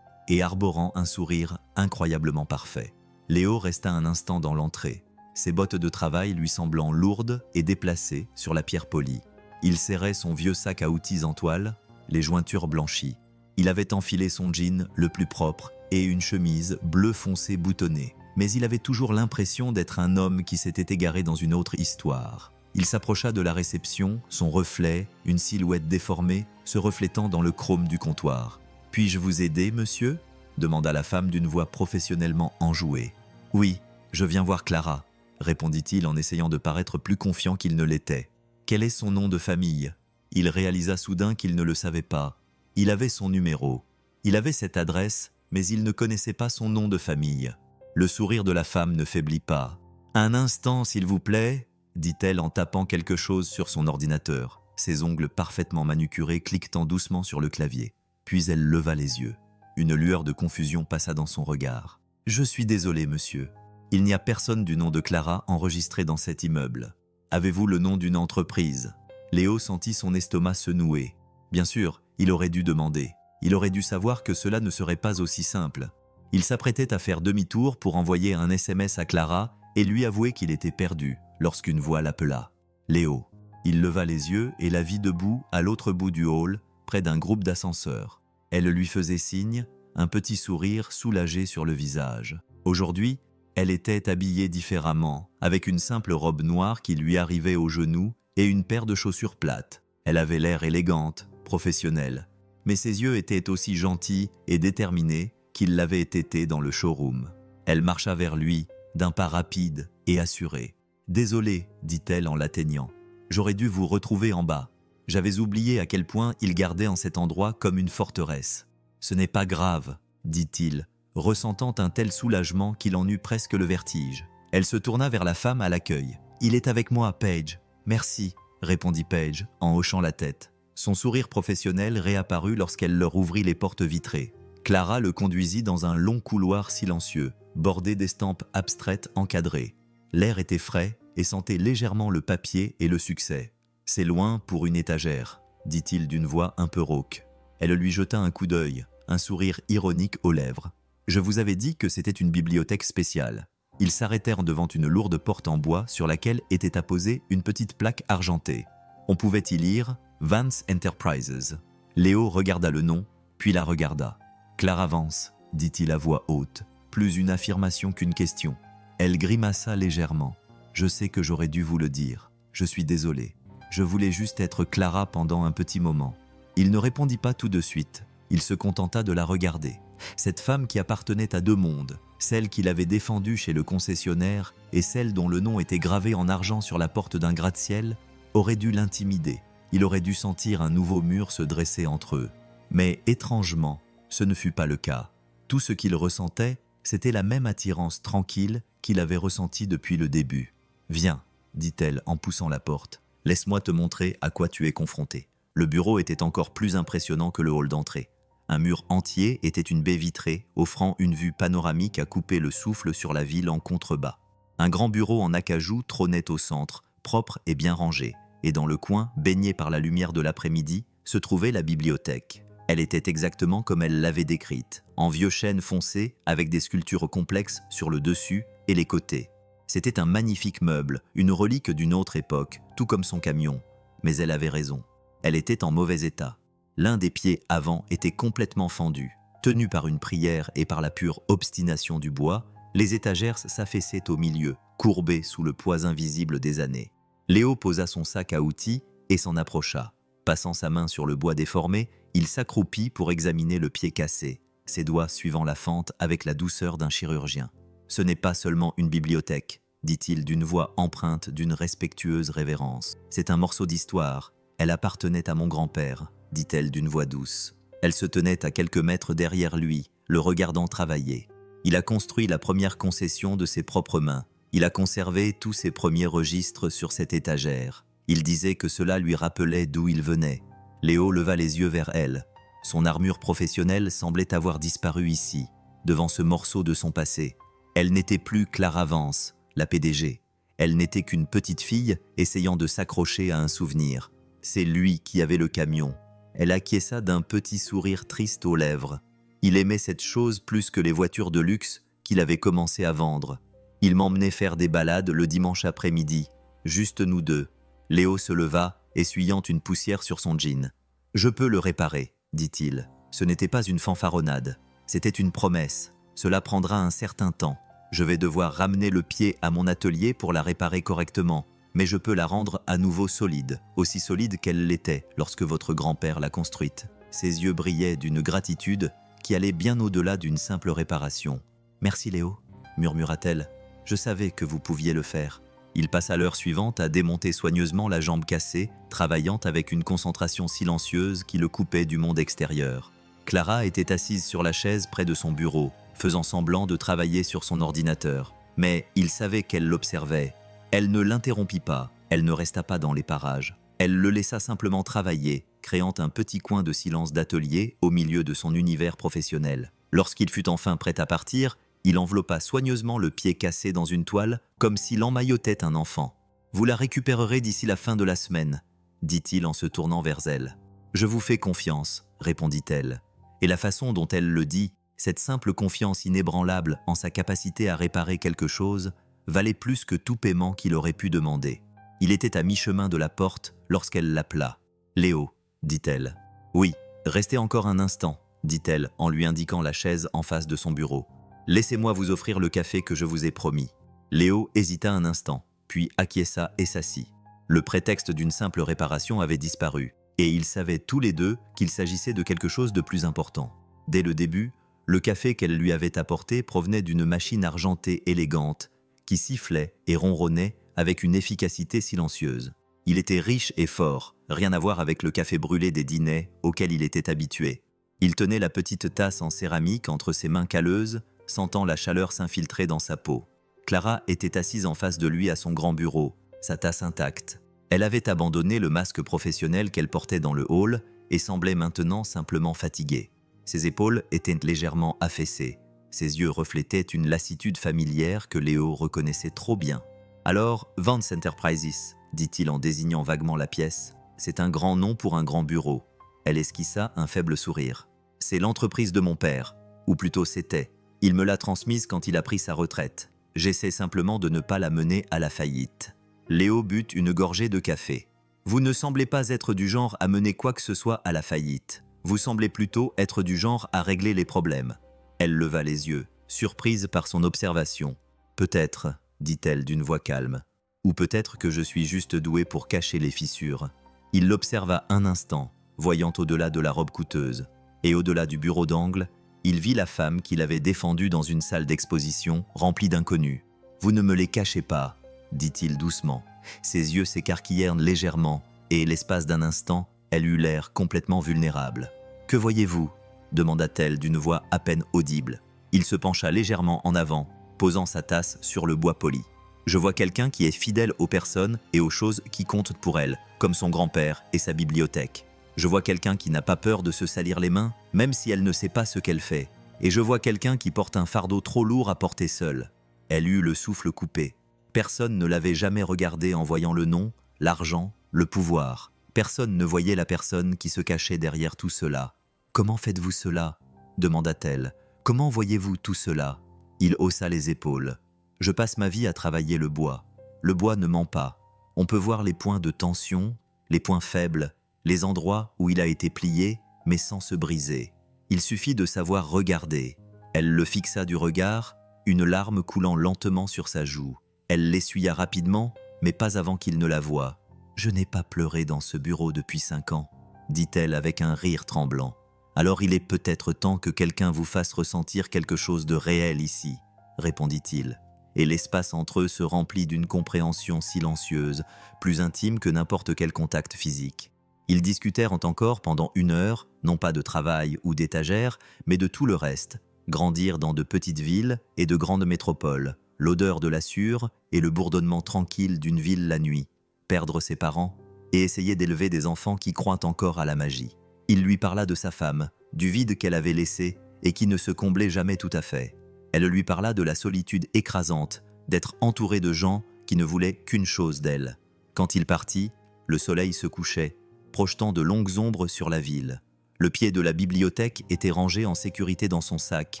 et arborant un sourire incroyablement parfait. Léo resta un instant dans l'entrée, ses bottes de travail lui semblant lourdes et déplacées sur la pierre polie. Il serrait son vieux sac à outils en toile, les jointures blanchies. Il avait enfilé son jean le plus propre et une chemise bleu foncé boutonnée, mais il avait toujours l'impression d'être un homme qui s'était égaré dans une autre histoire. Il s'approcha de la réception, son reflet, une silhouette déformée, se reflétant dans le chrome du comptoir. « Puis-je vous aider, monsieur ?» demanda la femme d'une voix professionnellement enjouée. « Oui, je viens voir Clara », répondit-il en essayant de paraître plus confiant qu'il ne l'était. « Quel est son nom de famille ?» Il réalisa soudain qu'il ne le savait pas. Il avait son numéro. Il avait cette adresse, mais il ne connaissait pas son nom de famille. Le sourire de la femme ne faiblit pas. « Un instant, s'il vous plaît », dit-elle en tapant quelque chose sur son ordinateur, ses ongles parfaitement manucurés cliquetant doucement sur le clavier. Puis elle leva les yeux. Une lueur de confusion passa dans son regard. « Je suis désolé, monsieur. Il n'y a personne du nom de Clara enregistré dans cet immeuble. Avez-vous le nom d'une entreprise ?» Léo sentit son estomac se nouer. Bien sûr, il aurait dû demander. Il aurait dû savoir que cela ne serait pas aussi simple. Il s'apprêtait à faire demi-tour pour envoyer un SMS à Clara et lui avouer qu'il était perdu lorsqu'une voix l'appela. Léo. Il leva les yeux et la vit debout à l'autre bout du hall, près d'un groupe d'ascenseurs. Elle lui faisait signe, un petit sourire soulagé sur le visage. Aujourd'hui, elle était habillée différemment, avec une simple robe noire qui lui arrivait aux genoux et une paire de chaussures plates. Elle avait l'air élégante, professionnelle, mais ses yeux étaient aussi gentils et déterminés qu'ils l'avaient été dans le showroom. Elle marcha vers lui, d'un pas rapide et assuré. « Désolé, dit-elle en l'atteignant. J'aurais dû vous retrouver en bas. J'avais oublié à quel point il gardait en cet endroit comme une forteresse. Ce n'est pas grave, dit-il, ressentant un tel soulagement qu'il en eut presque le vertige. Elle se tourna vers la femme à l'accueil. « Il est avec moi, Paige. Merci, » répondit Paige en hochant la tête. Son sourire professionnel réapparut lorsqu'elle leur ouvrit les portes vitrées. Clara le conduisit dans un long couloir silencieux, bordé d'estampes abstraites encadrées. L'air était frais et sentait légèrement le papier et le succès. « C'est loin pour une étagère, » dit-il d'une voix un peu rauque. Elle lui jeta un coup d'œil, un sourire ironique aux lèvres. « Je vous avais dit que c'était une bibliothèque spéciale. » Ils s'arrêtèrent devant une lourde porte en bois sur laquelle était apposée une petite plaque argentée. On pouvait y lire « Vance Enterprises ». Léo regarda le nom, puis la regarda. « Clara Vance », dit-il à voix haute, plus une affirmation qu'une question. Elle grimaça légèrement. « Je sais que j'aurais dû vous le dire. Je suis désolé. Je voulais juste être Clara pendant un petit moment. » Il ne répondit pas tout de suite. Il se contenta de la regarder. Cette femme qui appartenait à deux mondes, celle qu'il avait défendue chez le concessionnaire et celle dont le nom était gravé en argent sur la porte d'un gratte-ciel, aurait dû l'intimider. Il aurait dû sentir un nouveau mur se dresser entre eux. Mais étrangement, ce ne fut pas le cas. Tout ce qu'il ressentait, c'était la même attirance tranquille qu'il avait ressentie depuis le début. « Viens, » dit-elle en poussant la porte. « Laisse-moi te montrer à quoi tu es confronté. » Le bureau était encore plus impressionnant que le hall d'entrée. Un mur entier était une baie vitrée, offrant une vue panoramique à couper le souffle sur la ville en contrebas. Un grand bureau en acajou trônait au centre, propre et bien rangé, et dans le coin, baigné par la lumière de l'après-midi, se trouvait la bibliothèque. Elle était exactement comme elle l'avait décrite, en vieux chêne foncé avec des sculptures complexes sur le dessus et les côtés. C'était un magnifique meuble, une relique d'une autre époque, tout comme son camion. Mais elle avait raison. Elle était en mauvais état. L'un des pieds avant était complètement fendu. Tenus par une prière et par la pure obstination du bois, les étagères s'affaissaient au milieu, courbées sous le poids invisible des années. Léo posa son sac à outils et s'en approcha. Passant sa main sur le bois déformé, il s'accroupit pour examiner le pied cassé, ses doigts suivant la fente avec la douceur d'un chirurgien. « Ce n'est pas seulement une bibliothèque, » dit-il d'une voix empreinte d'une respectueuse révérence. « C'est un morceau d'histoire. Elle appartenait à mon grand-père. » dit-elle d'une voix douce. Elle se tenait à quelques mètres derrière lui, le regardant travailler. Il a construit la première concession de ses propres mains. Il a conservé tous ses premiers registres sur cette étagère. Il disait que cela lui rappelait d'où il venait. Léo leva les yeux vers elle. Son armure professionnelle semblait avoir disparu ici, devant ce morceau de son passé. Elle n'était plus Clara Vance, la PDG. Elle n'était qu'une petite fille essayant de s'accrocher à un souvenir. C'est lui qui avait le camion. Elle acquiesça d'un petit sourire triste aux lèvres. Il aimait cette chose plus que les voitures de luxe qu'il avait commencé à vendre. Il m'emmenait faire des balades le dimanche après-midi, juste nous deux. Léo se leva, essuyant une poussière sur son jean. « Je peux le réparer, » dit-il. Ce n'était pas une fanfaronnade, c'était une promesse. Cela prendra un certain temps. Je vais devoir ramener le pied à mon atelier pour la réparer correctement. Mais je peux la rendre à nouveau solide, aussi solide qu'elle l'était lorsque votre grand-père l'a construite. » Ses yeux brillaient d'une gratitude qui allait bien au-delà d'une simple réparation. « Merci Léo, » murmura-t-elle. « Je savais que vous pouviez le faire. » Il passa l'heure suivante à démonter soigneusement la jambe cassée, travaillant avec une concentration silencieuse qui le coupait du monde extérieur. Clara était assise sur la chaise près de son bureau, faisant semblant de travailler sur son ordinateur. Mais il savait qu'elle l'observait. Elle ne l'interrompit pas, elle ne resta pas dans les parages. Elle le laissa simplement travailler, créant un petit coin de silence d'atelier au milieu de son univers professionnel. Lorsqu'il fut enfin prêt à partir, il enveloppa soigneusement le pied cassé dans une toile, comme s'il emmaillotait un enfant. « Vous la récupérerez d'ici la fin de la semaine, » dit-il en se tournant vers elle. « Je vous fais confiance, » répondit-elle. Et la façon dont elle le dit, cette simple confiance inébranlable en sa capacité à réparer quelque chose, valait plus que tout paiement qu'il aurait pu demander. Il était à mi-chemin de la porte lorsqu'elle l'appela. « Léo, » dit-elle. « Oui, restez encore un instant, » dit-elle en lui indiquant la chaise en face de son bureau. « Laissez-moi vous offrir le café que je vous ai promis. » Léo hésita un instant, puis acquiesça et s'assit. Le prétexte d'une simple réparation avait disparu, et ils savaient tous les deux qu'il s'agissait de quelque chose de plus important. Dès le début, le café qu'elle lui avait apporté provenait d'une machine argentée élégante, qui sifflait et ronronnait avec une efficacité silencieuse. Il était riche et fort, rien à voir avec le café brûlé des dîners auquel il était habitué. Il tenait la petite tasse en céramique entre ses mains calleuses, sentant la chaleur s'infiltrer dans sa peau. Clara était assise en face de lui à son grand bureau, sa tasse intacte. Elle avait abandonné le masque professionnel qu'elle portait dans le hall et semblait maintenant simplement fatiguée. Ses épaules étaient légèrement affaissées. Ses yeux reflétaient une lassitude familière que Léo reconnaissait trop bien. « Alors, Vance Enterprises », dit-il en désignant vaguement la pièce. « C'est un grand nom pour un grand bureau. » Elle esquissa un faible sourire. « C'est l'entreprise de mon père, ou plutôt c'était. Il me l'a transmise quand il a pris sa retraite. J'essaie simplement de ne pas la mener à la faillite. » Léo but une gorgée de café. « Vous ne semblez pas être du genre à mener quoi que ce soit à la faillite. Vous semblez plutôt être du genre à régler les problèmes. » Elle leva les yeux, surprise par son observation. « Peut-être, » dit-elle d'une voix calme. « Ou peut-être que je suis juste doué pour cacher les fissures. » Il l'observa un instant, voyant au-delà de la robe coûteuse. Et au-delà du bureau d'angle, il vit la femme qu'il avait défendue dans une salle d'exposition remplie d'inconnus. « Vous ne me les cachez pas, » dit-il doucement. Ses yeux s'écarquillèrent légèrement, et l'espace d'un instant, elle eut l'air complètement vulnérable. « Que voyez-vous » demanda-t-elle d'une voix à peine audible. Il se pencha légèrement en avant, posant sa tasse sur le bois poli. « Je vois quelqu'un qui est fidèle aux personnes et aux choses qui comptent pour elle, comme son grand-père et sa bibliothèque. Je vois quelqu'un qui n'a pas peur de se salir les mains, même si elle ne sait pas ce qu'elle fait. Et je vois quelqu'un qui porte un fardeau trop lourd à porter seul. » Elle eut le souffle coupé. Personne ne l'avait jamais regardée en voyant le nom, l'argent, le pouvoir. Personne ne voyait la personne qui se cachait derrière tout cela. « Comment faites-vous cela » demanda-t-elle. « Comment voyez-vous tout cela ?» Il haussa les épaules. « Je passe ma vie à travailler le bois. Le bois ne ment pas. On peut voir les points de tension, les points faibles, les endroits où il a été plié, mais sans se briser. Il suffit de savoir regarder. » Elle le fixa du regard, une larme coulant lentement sur sa joue. Elle l'essuya rapidement, mais pas avant qu'il ne la voie. « Je n'ai pas pleuré dans ce bureau depuis 5 ans, » dit-elle avec un rire tremblant. « Alors il est peut-être temps que quelqu'un vous fasse ressentir quelque chose de réel ici, » répondit-il. Et l'espace entre eux se remplit d'une compréhension silencieuse, plus intime que n'importe quel contact physique. Ils discutèrent encore pendant 1 heure, non pas de travail ou d'étagères, mais de tout le reste. Grandir dans de petites villes et de grandes métropoles, l'odeur de la sûre et le bourdonnement tranquille d'une ville la nuit, perdre ses parents et essayer d'élever des enfants qui croient encore à la magie. Il lui parla de sa femme, du vide qu'elle avait laissé et qui ne se comblait jamais tout à fait. Elle lui parla de la solitude écrasante, d'être entourée de gens qui ne voulaient qu'une chose d'elle. Quand il partit, le soleil se couchait, projetant de longues ombres sur la ville. Le pied de la bibliothèque était rangé en sécurité dans son sac,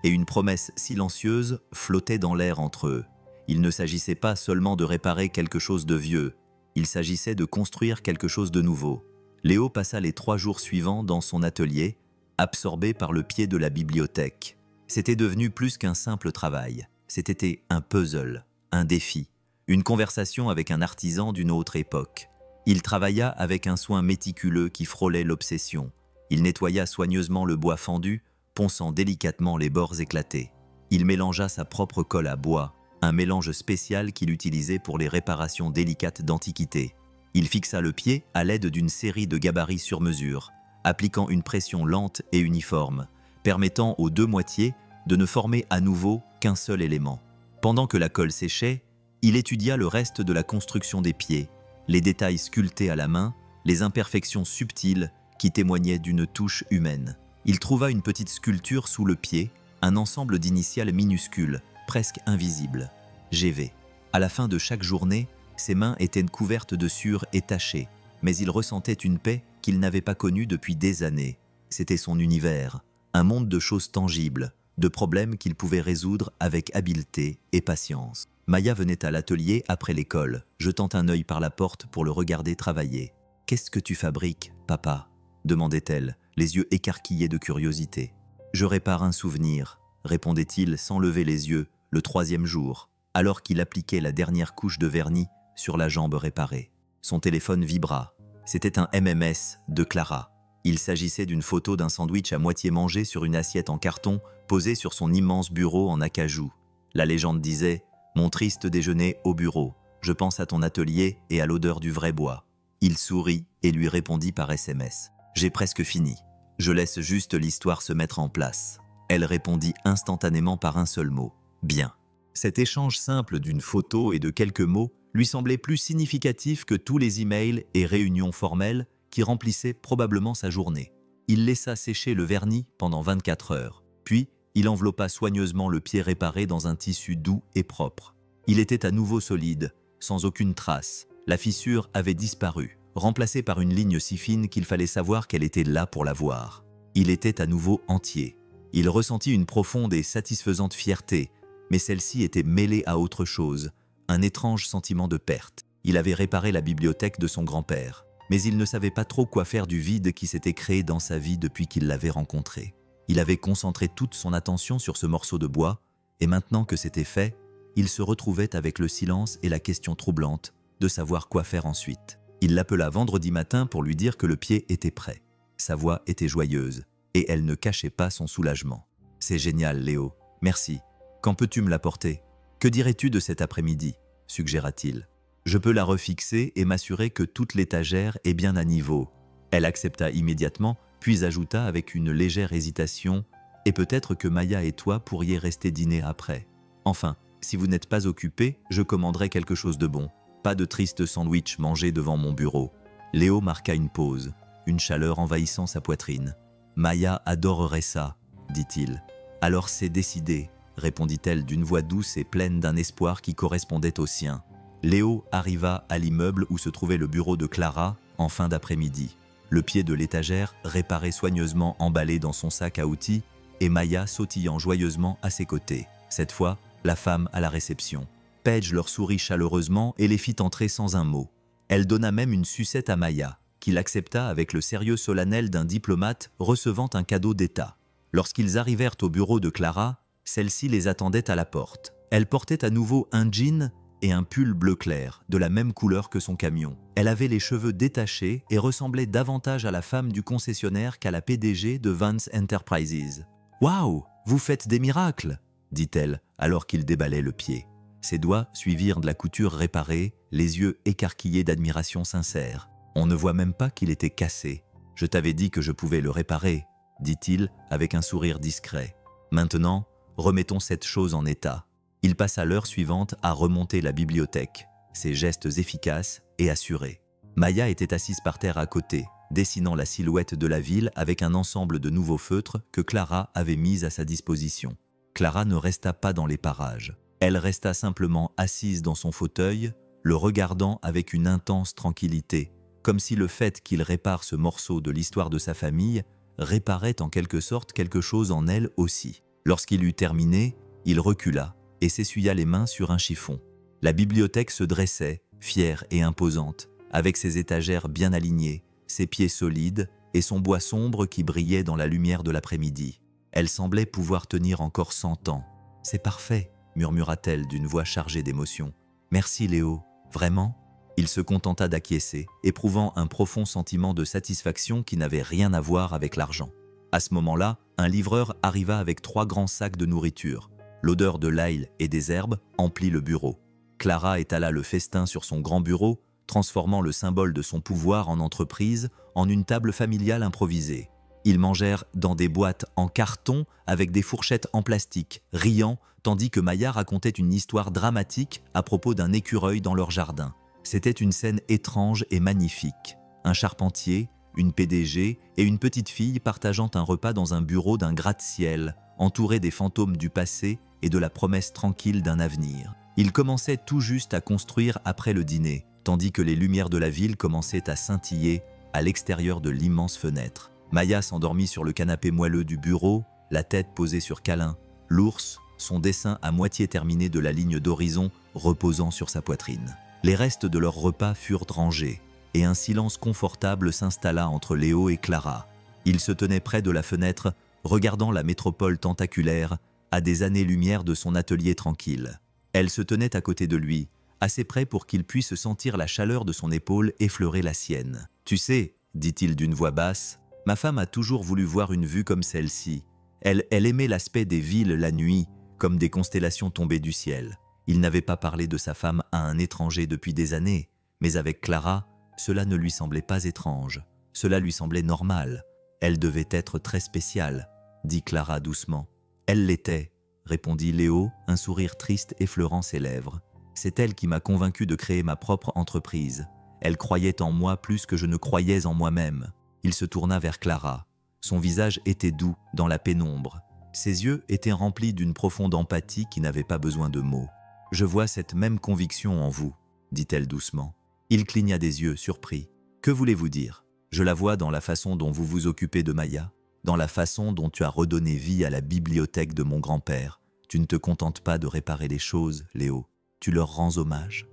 et une promesse silencieuse flottait dans l'air entre eux. Il ne s'agissait pas seulement de réparer quelque chose de vieux, il s'agissait de construire quelque chose de nouveau. Léo passa les 3 jours suivants dans son atelier, absorbé par le pied de la bibliothèque. C'était devenu plus qu'un simple travail, c'était un puzzle, un défi, une conversation avec un artisan d'une autre époque. Il travailla avec un soin méticuleux qui frôlait l'obsession. Il nettoya soigneusement le bois fendu, ponçant délicatement les bords éclatés. Il mélangea sa propre colle à bois, un mélange spécial qu'il utilisait pour les réparations délicates d'Antiquité. Il fixa le pied à l'aide d'une série de gabarits sur mesure, appliquant une pression lente et uniforme, permettant aux 2 moitiés de ne former à nouveau qu'un seul élément. Pendant que la colle séchait, il étudia le reste de la construction des pieds, les détails sculptés à la main, les imperfections subtiles qui témoignaient d'une touche humaine. Il trouva une petite sculpture sous le pied, un ensemble d'initiales minuscules, presque invisibles. GV. À la fin de chaque journée, ses mains étaient couvertes de sueur et tachées, mais il ressentait une paix qu'il n'avait pas connue depuis des années. C'était son univers, un monde de choses tangibles, de problèmes qu'il pouvait résoudre avec habileté et patience. Maya venait à l'atelier après l'école, jetant un œil par la porte pour le regarder travailler. « Qu'est-ce que tu fabriques, papa ?» demandait-elle, les yeux écarquillés de curiosité. « Je répare un souvenir », répondait-il sans lever les yeux, le 3e jour, alors qu'il appliquait la dernière couche de vernis sur la jambe réparée. Son téléphone vibra. C'était un MMS de Clara. Il s'agissait d'une photo d'un sandwich à moitié mangé sur une assiette en carton posée sur son immense bureau en acajou. La légende disait « Mon triste déjeuner au bureau ». je pense à ton atelier et à l'odeur du vrai bois. » Il sourit et lui répondit par SMS. « J'ai presque fini. Je laisse juste l'histoire se mettre en place. » Elle répondit instantanément par un seul mot. « Bien. » Cet échange simple d'une photo et de quelques mots lui semblait plus significatif que tous les emails et réunions formelles qui remplissaient probablement sa journée. Il laissa sécher le vernis pendant 24 heures. Puis, il enveloppa soigneusement le pied réparé dans un tissu doux et propre. Il était à nouveau solide, sans aucune trace. La fissure avait disparu, remplacée par une ligne si fine qu'il fallait savoir qu'elle était là pour la voir. Il était à nouveau entier. Il ressentit une profonde et satisfaisante fierté, mais celle-ci était mêlée à autre chose, un étrange sentiment de perte. Il avait réparé la bibliothèque de son grand-père, mais il ne savait pas trop quoi faire du vide qui s'était créé dans sa vie depuis qu'il l'avait rencontré. Il avait concentré toute son attention sur ce morceau de bois, et maintenant que c'était fait, il se retrouvait avec le silence et la question troublante de savoir quoi faire ensuite. Il l'appela vendredi matin pour lui dire que le pied était prêt. Sa voix était joyeuse, et elle ne cachait pas son soulagement. « C'est génial, Léo. Merci. Quand peux-tu me l'apporter ? Que dirais-tu de cet après-midi » suggéra-t-il. « Je peux la refixer et m'assurer que toute l'étagère est bien à niveau. » Elle accepta immédiatement, puis ajouta avec une légère hésitation « Et peut-être que Maya et toi pourriez rester dîner après. Enfin, si vous n'êtes pas occupé, je commanderai quelque chose de bon. Pas de triste sandwich mangé devant mon bureau. » Léo marqua une pause, une chaleur envahissant sa poitrine. « Maya adorerait ça, » dit-il. « Alors c'est décidé, » répondit-elle d'une voix douce et pleine d'un espoir qui correspondait au sien. Léo arriva à l'immeuble où se trouvait le bureau de Clara en fin d'après-midi. Le pied de l'étagère réparé soigneusement emballé dans son sac à outils et Maya sautillant joyeusement à ses côtés. Cette fois, la femme à la réception. Paige leur sourit chaleureusement et les fit entrer sans un mot. Elle donna même une sucette à Maya, qui l'accepta avec le sérieux solennel d'un diplomate recevant un cadeau d'État. Lorsqu'ils arrivèrent au bureau de Clara, celle-ci les attendait à la porte. Elle portait à nouveau un jean et un pull bleu clair, de la même couleur que son camion. Elle avait les cheveux détachés et ressemblait davantage à la femme du concessionnaire qu'à la PDG de Vance Enterprises. « Waouh, vous faites des miracles !» dit-elle alors qu'il déballait le pied. Ses doigts suivirent de la couture réparée, les yeux écarquillés d'admiration sincère. « On ne voit même pas qu'il était cassé. Je t'avais dit que je pouvais le réparer, » dit-il avec un sourire discret. « Maintenant, remettons cette chose en état. » Il passa l'heure suivante à remonter la bibliothèque, ses gestes efficaces et assurés. Maya était assise par terre à côté, dessinant la silhouette de la ville avec un ensemble de nouveaux feutres que Clara avait mis à sa disposition. Clara ne resta pas dans les parages. Elle resta simplement assise dans son fauteuil, le regardant avec une intense tranquillité, comme si le fait qu'il répare ce morceau de l'histoire de sa famille réparait en quelque sorte quelque chose en elle aussi. Lorsqu'il eut terminé, il recula et s'essuya les mains sur un chiffon. La bibliothèque se dressait, fière et imposante, avec ses étagères bien alignées, ses pieds solides et son bois sombre qui brillait dans la lumière de l'après-midi. Elle semblait pouvoir tenir encore 100 ans. « C'est parfait », murmura-t-elle d'une voix chargée d'émotion. « Merci Léo, vraiment ?» Il se contenta d'acquiescer, éprouvant un profond sentiment de satisfaction qui n'avait rien à voir avec l'argent. À ce moment-là, un livreur arriva avec 3 grands sacs de nourriture. L'odeur de l'ail et des herbes emplit le bureau. Clara étala le festin sur son grand bureau, transformant le symbole de son pouvoir en entreprise en une table familiale improvisée. Ils mangèrent dans des boîtes en carton avec des fourchettes en plastique, riant, tandis que Maya racontait une histoire dramatique à propos d'un écureuil dans leur jardin. C'était une scène étrange et magnifique. Un charpentier, une PDG et une petite fille partageant un repas dans un bureau d'un gratte-ciel, entouré des fantômes du passé et de la promesse tranquille d'un avenir. Ils commençaient tout juste à construire après le dîner, tandis que les lumières de la ville commençaient à scintiller à l'extérieur de l'immense fenêtre. Maya s'endormit sur le canapé moelleux du bureau, la tête posée sur câlin. L'ours, son dessin à moitié terminé de la ligne d'horizon, reposant sur sa poitrine. Les restes de leur repas furent rangés, et un silence confortable s'installa entre Léo et Clara. Ils se tenaient près de la fenêtre, regardant la métropole tentaculaire, à des années-lumière de son atelier tranquille. Elle se tenait à côté de lui, assez près pour qu'il puisse sentir la chaleur de son épaule effleurer la sienne. « Tu sais, » dit-il d'une voix basse, « ma femme a toujours voulu voir une vue comme celle-ci. Elle aimait l'aspect des villes la nuit, comme des constellations tombées du ciel. Il n'avait pas parlé de sa femme à un étranger depuis des années, mais avec Clara, cela ne lui semblait pas étrange. Cela lui semblait normal. Elle devait être très spéciale, dit Clara doucement. Elle l'était, répondit Léo, un sourire triste effleurant ses lèvres. C'est elle qui m'a convaincu de créer ma propre entreprise. Elle croyait en moi plus que je ne croyais en moi-même. Il se tourna vers Clara. Son visage était doux dans la pénombre. Ses yeux étaient remplis d'une profonde empathie qui n'avait pas besoin de mots. « Je vois cette même conviction en vous », dit-elle doucement. Il cligna des yeux, surpris. « Que voulez-vous dire ? Je la vois dans la façon dont vous vous occupez de Maya, dans la façon dont tu as redonné vie à la bibliothèque de mon grand-père. Tu ne te contentes pas de réparer les choses, Léo. Tu leur rends hommage. »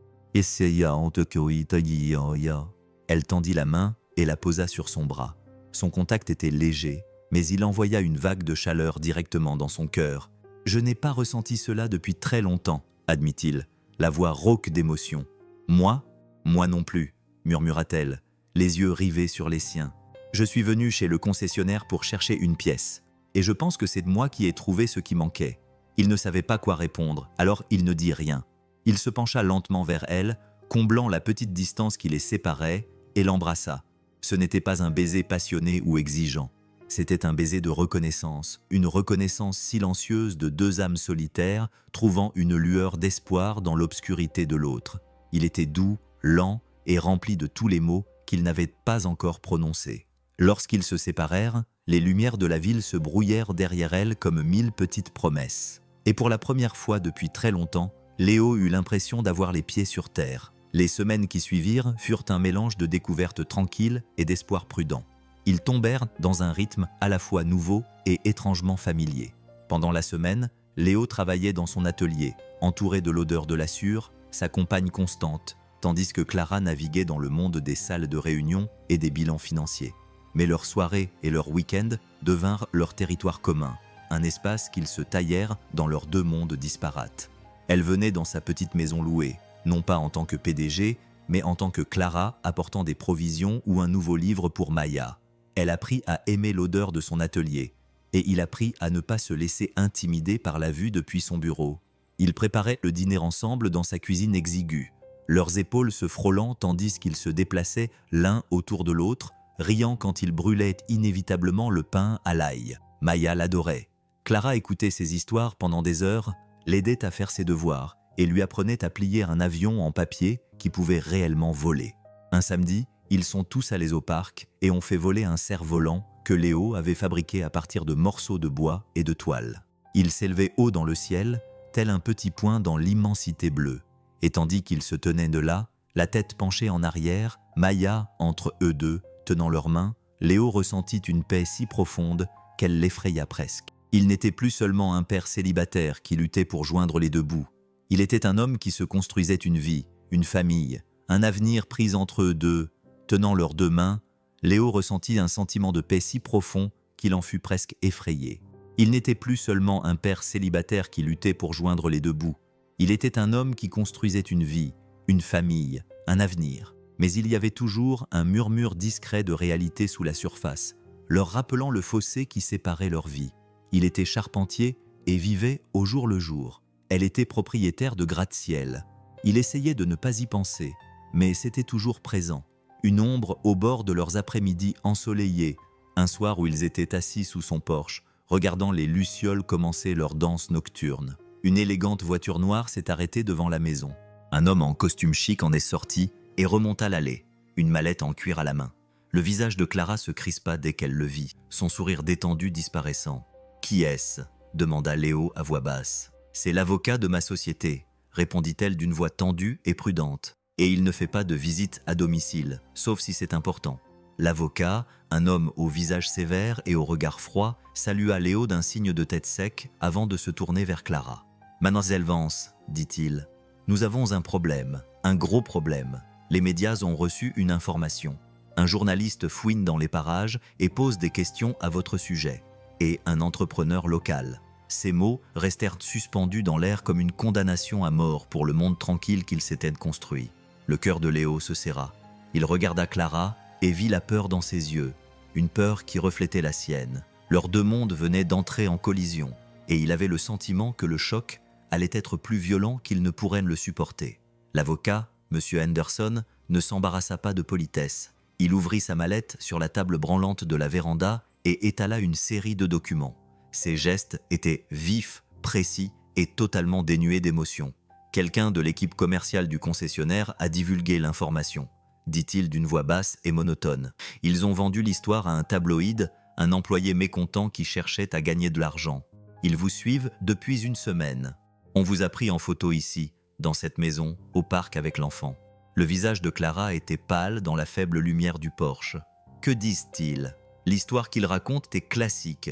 Elle tendit la main et la posa sur son bras. Son contact était léger, mais il envoya une vague de chaleur directement dans son cœur. « Je n'ai pas ressenti cela depuis très longtemps, » admit-il, la voix rauque d'émotion. « Moi non plus, » murmura-t-elle, les yeux rivés sur les siens. « Je suis venu chez le concessionnaire pour chercher une pièce, et je pense que c'est moi qui ai trouvé ce qui manquait. » Il ne savait pas quoi répondre, alors il ne dit rien. Il se pencha lentement vers elle, comblant la petite distance qui les séparait, et l'embrassa. Ce n'était pas un baiser passionné ou exigeant. C'était un baiser de reconnaissance, une reconnaissance silencieuse de deux âmes solitaires trouvant une lueur d'espoir dans l'obscurité de l'autre. Il était doux, lent et rempli de tous les mots qu'ils n'avaient pas encore prononcés. Lorsqu'ils se séparèrent, les lumières de la ville se brouillèrent derrière elle comme 1000 petites promesses. Et pour la première fois depuis très longtemps, Léo eut l'impression d'avoir les pieds sur terre. Les semaines qui suivirent furent un mélange de découvertes tranquilles et d'espoir prudent. Ils tombèrent dans un rythme à la fois nouveau et étrangement familier. Pendant la semaine, Léo travaillait dans son atelier, entouré de l'odeur de la sûre, sa compagne constante, tandis que Clara naviguait dans le monde des salles de réunion et des bilans financiers. Mais leurs soirées et leurs week-ends devinrent leur territoire commun, un espace qu'ils se taillèrent dans leurs deux mondes disparates. Elle venait dans sa petite maison louée, non pas en tant que PDG, mais en tant que Clara apportant des provisions ou un nouveau livre pour Maya. Elle apprit à aimer l'odeur de son atelier, et il apprit à ne pas se laisser intimider par la vue depuis son bureau. Ils préparaient le dîner ensemble dans sa cuisine exiguë, leurs épaules se frôlant tandis qu'ils se déplaçaient l'un autour de l'autre, riant quand ils brûlaient inévitablement le pain à l'ail. Maya l'adorait. Clara écoutait ses histoires pendant des heures, l'aidait à faire ses devoirs et lui apprenait à plier un avion en papier qui pouvait réellement voler. Un samedi, ils sont tous allés au parc et ont fait voler un cerf-volant que Léo avait fabriqué à partir de morceaux de bois et de toile. Il s'élevait haut dans le ciel, tel un petit point dans l'immensité bleue. Et tandis qu'ils se tenaient de là, la tête penchée en arrière, Maya entre eux deux, tenant leurs mains, Léo ressentit une paix si profonde qu'elle l'effraya presque. Il n'était plus seulement un père célibataire qui luttait pour joindre les deux bouts. Il était un homme qui se construisait une vie, une famille, un avenir pris entre eux deux. Tenant leurs deux mains, Léo ressentit un sentiment de paix si profond qu'il en fut presque effrayé. Il n'était plus seulement un père célibataire qui luttait pour joindre les deux bouts. Il était un homme qui construisait une vie, une famille, un avenir. Mais il y avait toujours un murmure discret de réalité sous la surface, leur rappelant le fossé qui séparait leur vie. Il était charpentier et vivait au jour le jour. Elle était propriétaire de gratte-ciel. Il essayait de ne pas y penser, mais c'était toujours présent. Une ombre au bord de leurs après-midi ensoleillés, un soir où ils étaient assis sous son porche, regardant les lucioles commencer leur danse nocturne. Une élégante voiture noire s'est arrêtée devant la maison. Un homme en costume chic en est sorti et remonta l'allée, une mallette en cuir à la main. Le visage de Clara se crispa dès qu'elle le vit, son sourire détendu disparaissant. « Qui est-ce » demanda Léo à voix basse. « C'est l'avocat de ma société », répondit-elle d'une voix tendue et prudente. « Et il ne fait pas de visite à domicile, sauf si c'est important. » L'avocat, un homme au visage sévère et au regard froid, salua Léo d'un signe de tête sec avant de se tourner vers Clara. « Mademoiselle Vance, dit-il, nous avons un problème, un gros problème. Les médias ont reçu une information. Un journaliste fouine dans les parages et pose des questions à votre sujet. Et un entrepreneur local. » Ces mots restèrent suspendus dans l'air comme une condamnation à mort pour le monde tranquille qu'il s'était construit. Le cœur de Léo se serra. Il regarda Clara et vit la peur dans ses yeux, une peur qui reflétait la sienne. Leurs deux mondes venaient d'entrer en collision, et il avait le sentiment que le choc allait être plus violent qu'il ne pourrait le supporter. L'avocat, M. Henderson, ne s'embarrassa pas de politesse. Il ouvrit sa mallette sur la table branlante de la véranda et étala une série de documents. Ses gestes étaient vifs, précis et totalement dénués d'émotion. Quelqu'un de l'équipe commerciale du concessionnaire a divulgué l'information, dit-il d'une voix basse et monotone. Ils ont vendu l'histoire à un tabloïd, un employé mécontent qui cherchait à gagner de l'argent. Ils vous suivent depuis une semaine. On vous a pris en photo ici, dans cette maison, au parc avec l'enfant. Le visage de Clara était pâle dans la faible lumière du porche. Que disent-ils? L'histoire qu'ils racontent est classique.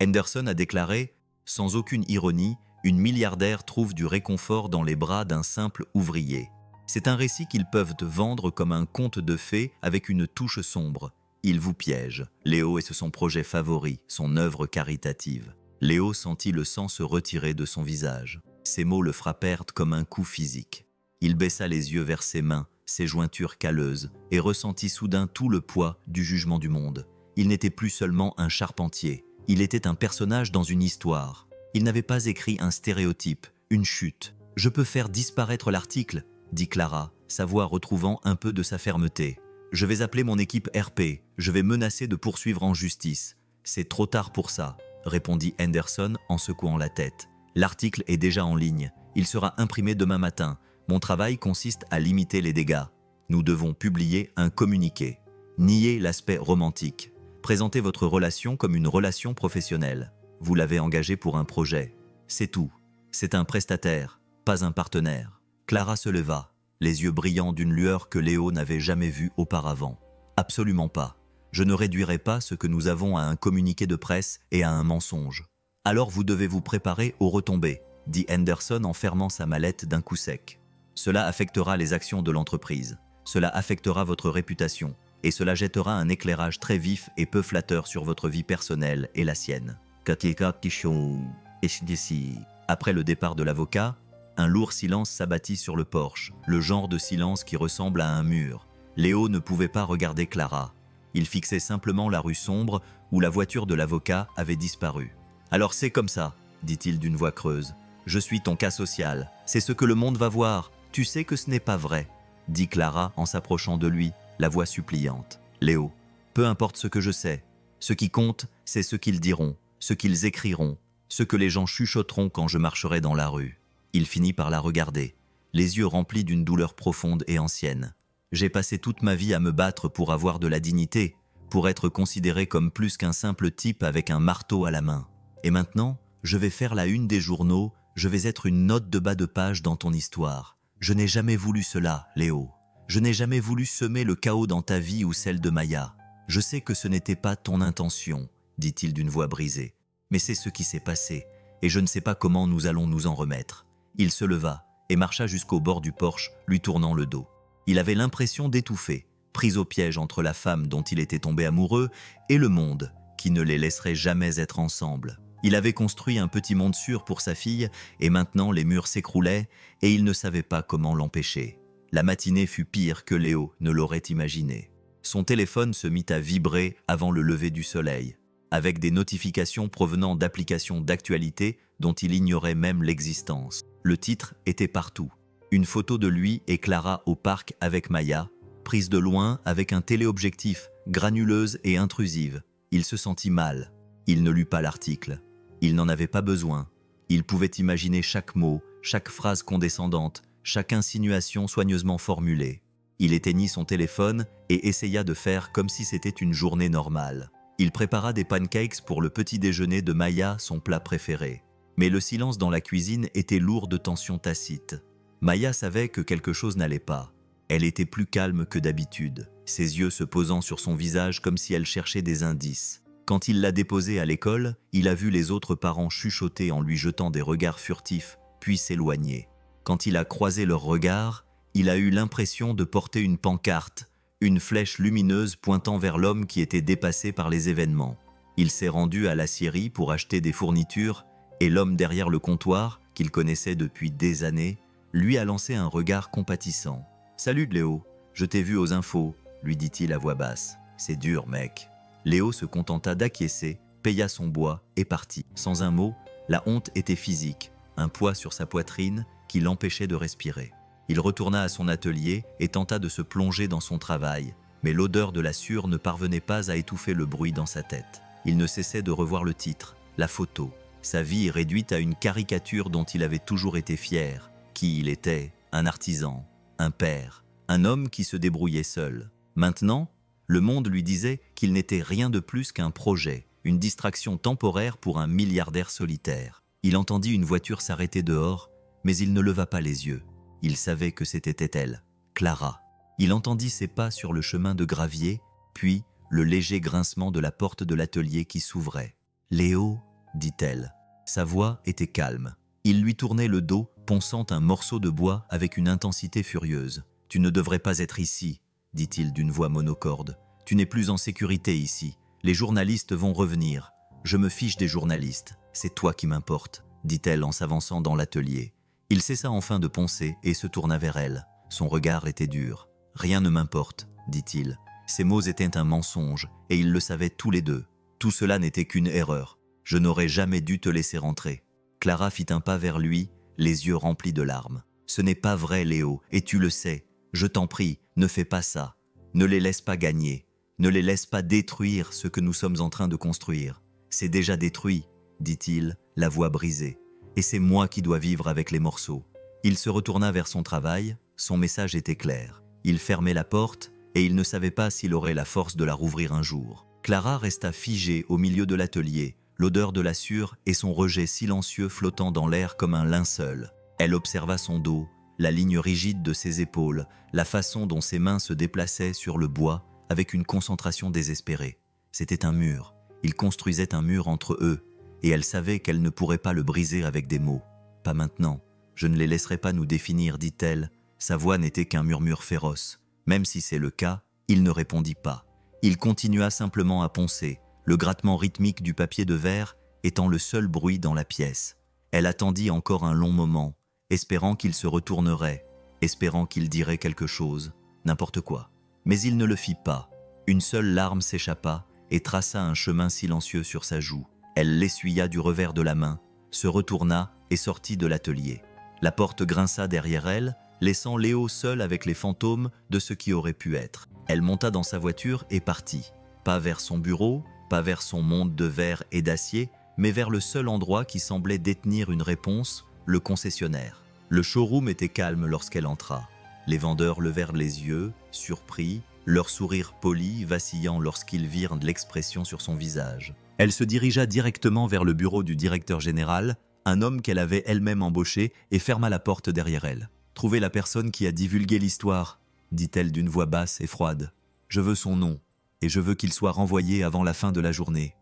Henderson a déclaré, sans aucune ironie, une milliardaire trouve du réconfort dans les bras d'un simple ouvrier. C'est un récit qu'ils peuvent vendre comme un conte de fées avec une touche sombre. Ils vous piègent. Léo est son projet favori, son œuvre caritative. Léo sentit le sang se retirer de son visage. Ces mots le frappèrent comme un coup physique. Il baissa les yeux vers ses mains, ses jointures calleuses, et ressentit soudain tout le poids du jugement du monde. Il n'était plus seulement un charpentier, il était un personnage dans une histoire. Il n'avait pas écrit un stéréotype, une chute. « Je peux faire disparaître l'article », dit Clara, sa voix retrouvant un peu de sa fermeté. « Je vais appeler mon équipe RP, je vais menacer de poursuivre en justice. C'est trop tard pour ça », répondit Henderson en secouant la tête. « L'article est déjà en ligne, il sera imprimé demain matin. Mon travail consiste à limiter les dégâts. Nous devons publier un communiqué. Nier l'aspect romantique. Présentez votre relation comme une relation professionnelle. Vous l'avez engagé pour un projet. C'est tout. C'est un prestataire, pas un partenaire. » Clara se leva, les yeux brillants d'une lueur que Léo n'avait jamais vue auparavant. « Absolument pas. Je ne réduirai pas ce que nous avons à un communiqué de presse et à un mensonge. Alors vous devez vous préparer aux retombées, dit Henderson en fermant sa mallette d'un coup sec. Cela affectera les actions de l'entreprise. Cela affectera votre réputation. Et cela jettera un éclairage très vif et peu flatteur sur votre vie personnelle et la sienne. Après le départ de l'avocat, un lourd silence s'abattit sur le porche, le genre de silence qui ressemble à un mur. Léo ne pouvait pas regarder Clara. Il fixait simplement la rue sombre où la voiture de l'avocat avait disparu. « Alors c'est comme ça, dit-il d'une voix creuse. Je suis ton cas social. C'est ce que le monde va voir. Tu sais que ce n'est pas vrai, dit Clara en s'approchant de lui, la voix suppliante. Léo, peu importe ce que je sais. Ce qui compte, c'est ce qu'ils diront, ce qu'ils écriront, ce que les gens chuchoteront quand je marcherai dans la rue. Il finit par la regarder, les yeux remplis d'une douleur profonde et ancienne. J'ai passé toute ma vie à me battre pour avoir de la dignité, pour être considéré comme plus qu'un simple type avec un marteau à la main. Et maintenant, je vais faire la une des journaux, je vais être une note de bas de page dans ton histoire. Je n'ai jamais voulu cela, Léo. Je n'ai jamais voulu semer le chaos dans ta vie ou celle de Maya. Je sais que ce n'était pas ton intention, dit-il d'une voix brisée. Mais c'est ce qui s'est passé, et je ne sais pas comment nous allons nous en remettre. Il se leva et marcha jusqu'au bord du porche, lui tournant le dos. Il avait l'impression d'étouffer, pris au piège entre la femme dont il était tombé amoureux et le monde, qui ne les laisserait jamais être ensemble. Il avait construit un petit monde sûr pour sa fille, et maintenant les murs s'écroulaient, et il ne savait pas comment l'empêcher. La matinée fut pire que Léo ne l'aurait imaginé. Son téléphone se mit à vibrer avant le lever du soleil, avec des notifications provenant d'applications d'actualité dont il ignorait même l'existence. Le titre était partout. Une photo de lui et Clara au parc avec Maya, prise de loin avec un téléobjectif, granuleuse et intrusive. Il se sentit mal. Il ne lut pas l'article. Il n'en avait pas besoin. Il pouvait imaginer chaque mot, chaque phrase condescendante, chaque insinuation soigneusement formulée. Il éteignit son téléphone et essaya de faire comme si c'était une journée normale. Il prépara des pancakes pour le petit déjeuner de Maya, son plat préféré. Mais le silence dans la cuisine était lourd de tensions tacites. Maya savait que quelque chose n'allait pas. Elle était plus calme que d'habitude, ses yeux se posant sur son visage comme si elle cherchait des indices. Quand il l'a déposée à l'école, il a vu les autres parents chuchoter en lui jetant des regards furtifs, puis s'éloigner. Quand il a croisé leurs regards, il a eu l'impression de porter une pancarte, une flèche lumineuse pointant vers l'homme qui était dépassé par les événements. Il s'est rendu à l'aciérie pour acheter des fournitures, et l'homme derrière le comptoir, qu'il connaissait depuis des années, lui a lancé un regard compatissant. « Salut Léo, je t'ai vu aux infos », lui dit-il à voix basse. « C'est dur, mec. » Léo se contenta d'acquiescer, paya son bois et partit. Sans un mot, la honte était physique, un poids sur sa poitrine qui l'empêchait de respirer. Il retourna à son atelier et tenta de se plonger dans son travail, mais l'odeur de la sueur ne parvenait pas à étouffer le bruit dans sa tête. Il ne cessait de revoir le titre, la photo, sa vie réduite à une caricature dont il avait toujours été fier, qui il était, un artisan, un père, un homme qui se débrouillait seul. Maintenant, le monde lui disait qu'il n'était rien de plus qu'un projet, une distraction temporaire pour un milliardaire solitaire. Il entendit une voiture s'arrêter dehors, mais il ne leva pas les yeux. Il savait que c'était elle, Clara. Il entendit ses pas sur le chemin de gravier, puis le léger grincement de la porte de l'atelier qui s'ouvrait. « Léo » dit-elle. Sa voix était calme. Il lui tournait le dos, ponçant un morceau de bois avec une intensité furieuse. « Tu ne devrais pas être ici », dit-il d'une voix monocorde. « Tu n'es plus en sécurité ici. Les journalistes vont revenir. Je me fiche des journalistes. C'est toi qui m'importe, dit-elle en s'avançant dans l'atelier. Il cessa enfin de poncer et se tourna vers elle. Son regard était dur. « Rien ne m'importe, dit-il. » Ces mots étaient un mensonge, et ils le savaient tous les deux. Tout cela n'était qu'une erreur. Je n'aurais jamais dû te laisser rentrer. Clara fit un pas vers lui, les yeux remplis de larmes. Ce n'est pas vrai, Léo, et tu le sais. Je t'en prie, ne fais pas ça. Ne les laisse pas gagner. Ne les laisse pas détruire ce que nous sommes en train de construire. C'est déjà détruit, dit-il, la voix brisée. Et c'est moi qui dois vivre avec les morceaux. Il se retourna vers son travail, son message était clair. Il fermait la porte, et il ne savait pas s'il aurait la force de la rouvrir un jour. Clara resta figée au milieu de l'atelier, l'odeur de la sueur et son rejet silencieux flottant dans l'air comme un linceul. Elle observa son dos, la ligne rigide de ses épaules, la façon dont ses mains se déplaçaient sur le bois avec une concentration désespérée. C'était un mur. Il construisait un mur entre eux, et elle savait qu'elle ne pourrait pas le briser avec des mots. « Pas maintenant. Je ne les laisserai pas nous définir, dit-elle. » Sa voix n'était qu'un murmure féroce. Même si c'est le cas, il ne répondit pas. Il continua simplement à poncer, le grattement rythmique du papier de verre étant le seul bruit dans la pièce. Elle attendit encore un long moment, espérant qu'il se retournerait, espérant qu'il dirait quelque chose, n'importe quoi. Mais il ne le fit pas. Une seule larme s'échappa et traça un chemin silencieux sur sa joue. Elle l'essuya du revers de la main, se retourna et sortit de l'atelier. La porte grinça derrière elle, laissant Léo seul avec les fantômes de ce qui aurait pu être. Elle monta dans sa voiture et partit. Pas vers son bureau, pas vers son monde de verre et d'acier, mais vers le seul endroit qui semblait détenir une réponse, le concessionnaire. Le showroom était calme lorsqu'elle entra. Les vendeurs levèrent les yeux, surpris, leur sourire poli vacillant lorsqu'ils virent de l'expression sur son visage. Elle se dirigea directement vers le bureau du directeur général, un homme qu'elle avait elle-même embauché, et ferma la porte derrière elle. « Trouvez la personne qui a divulgué l'histoire », dit-elle d'une voix basse et froide. « Je veux son nom, et je veux qu'il soit renvoyé avant la fin de la journée. »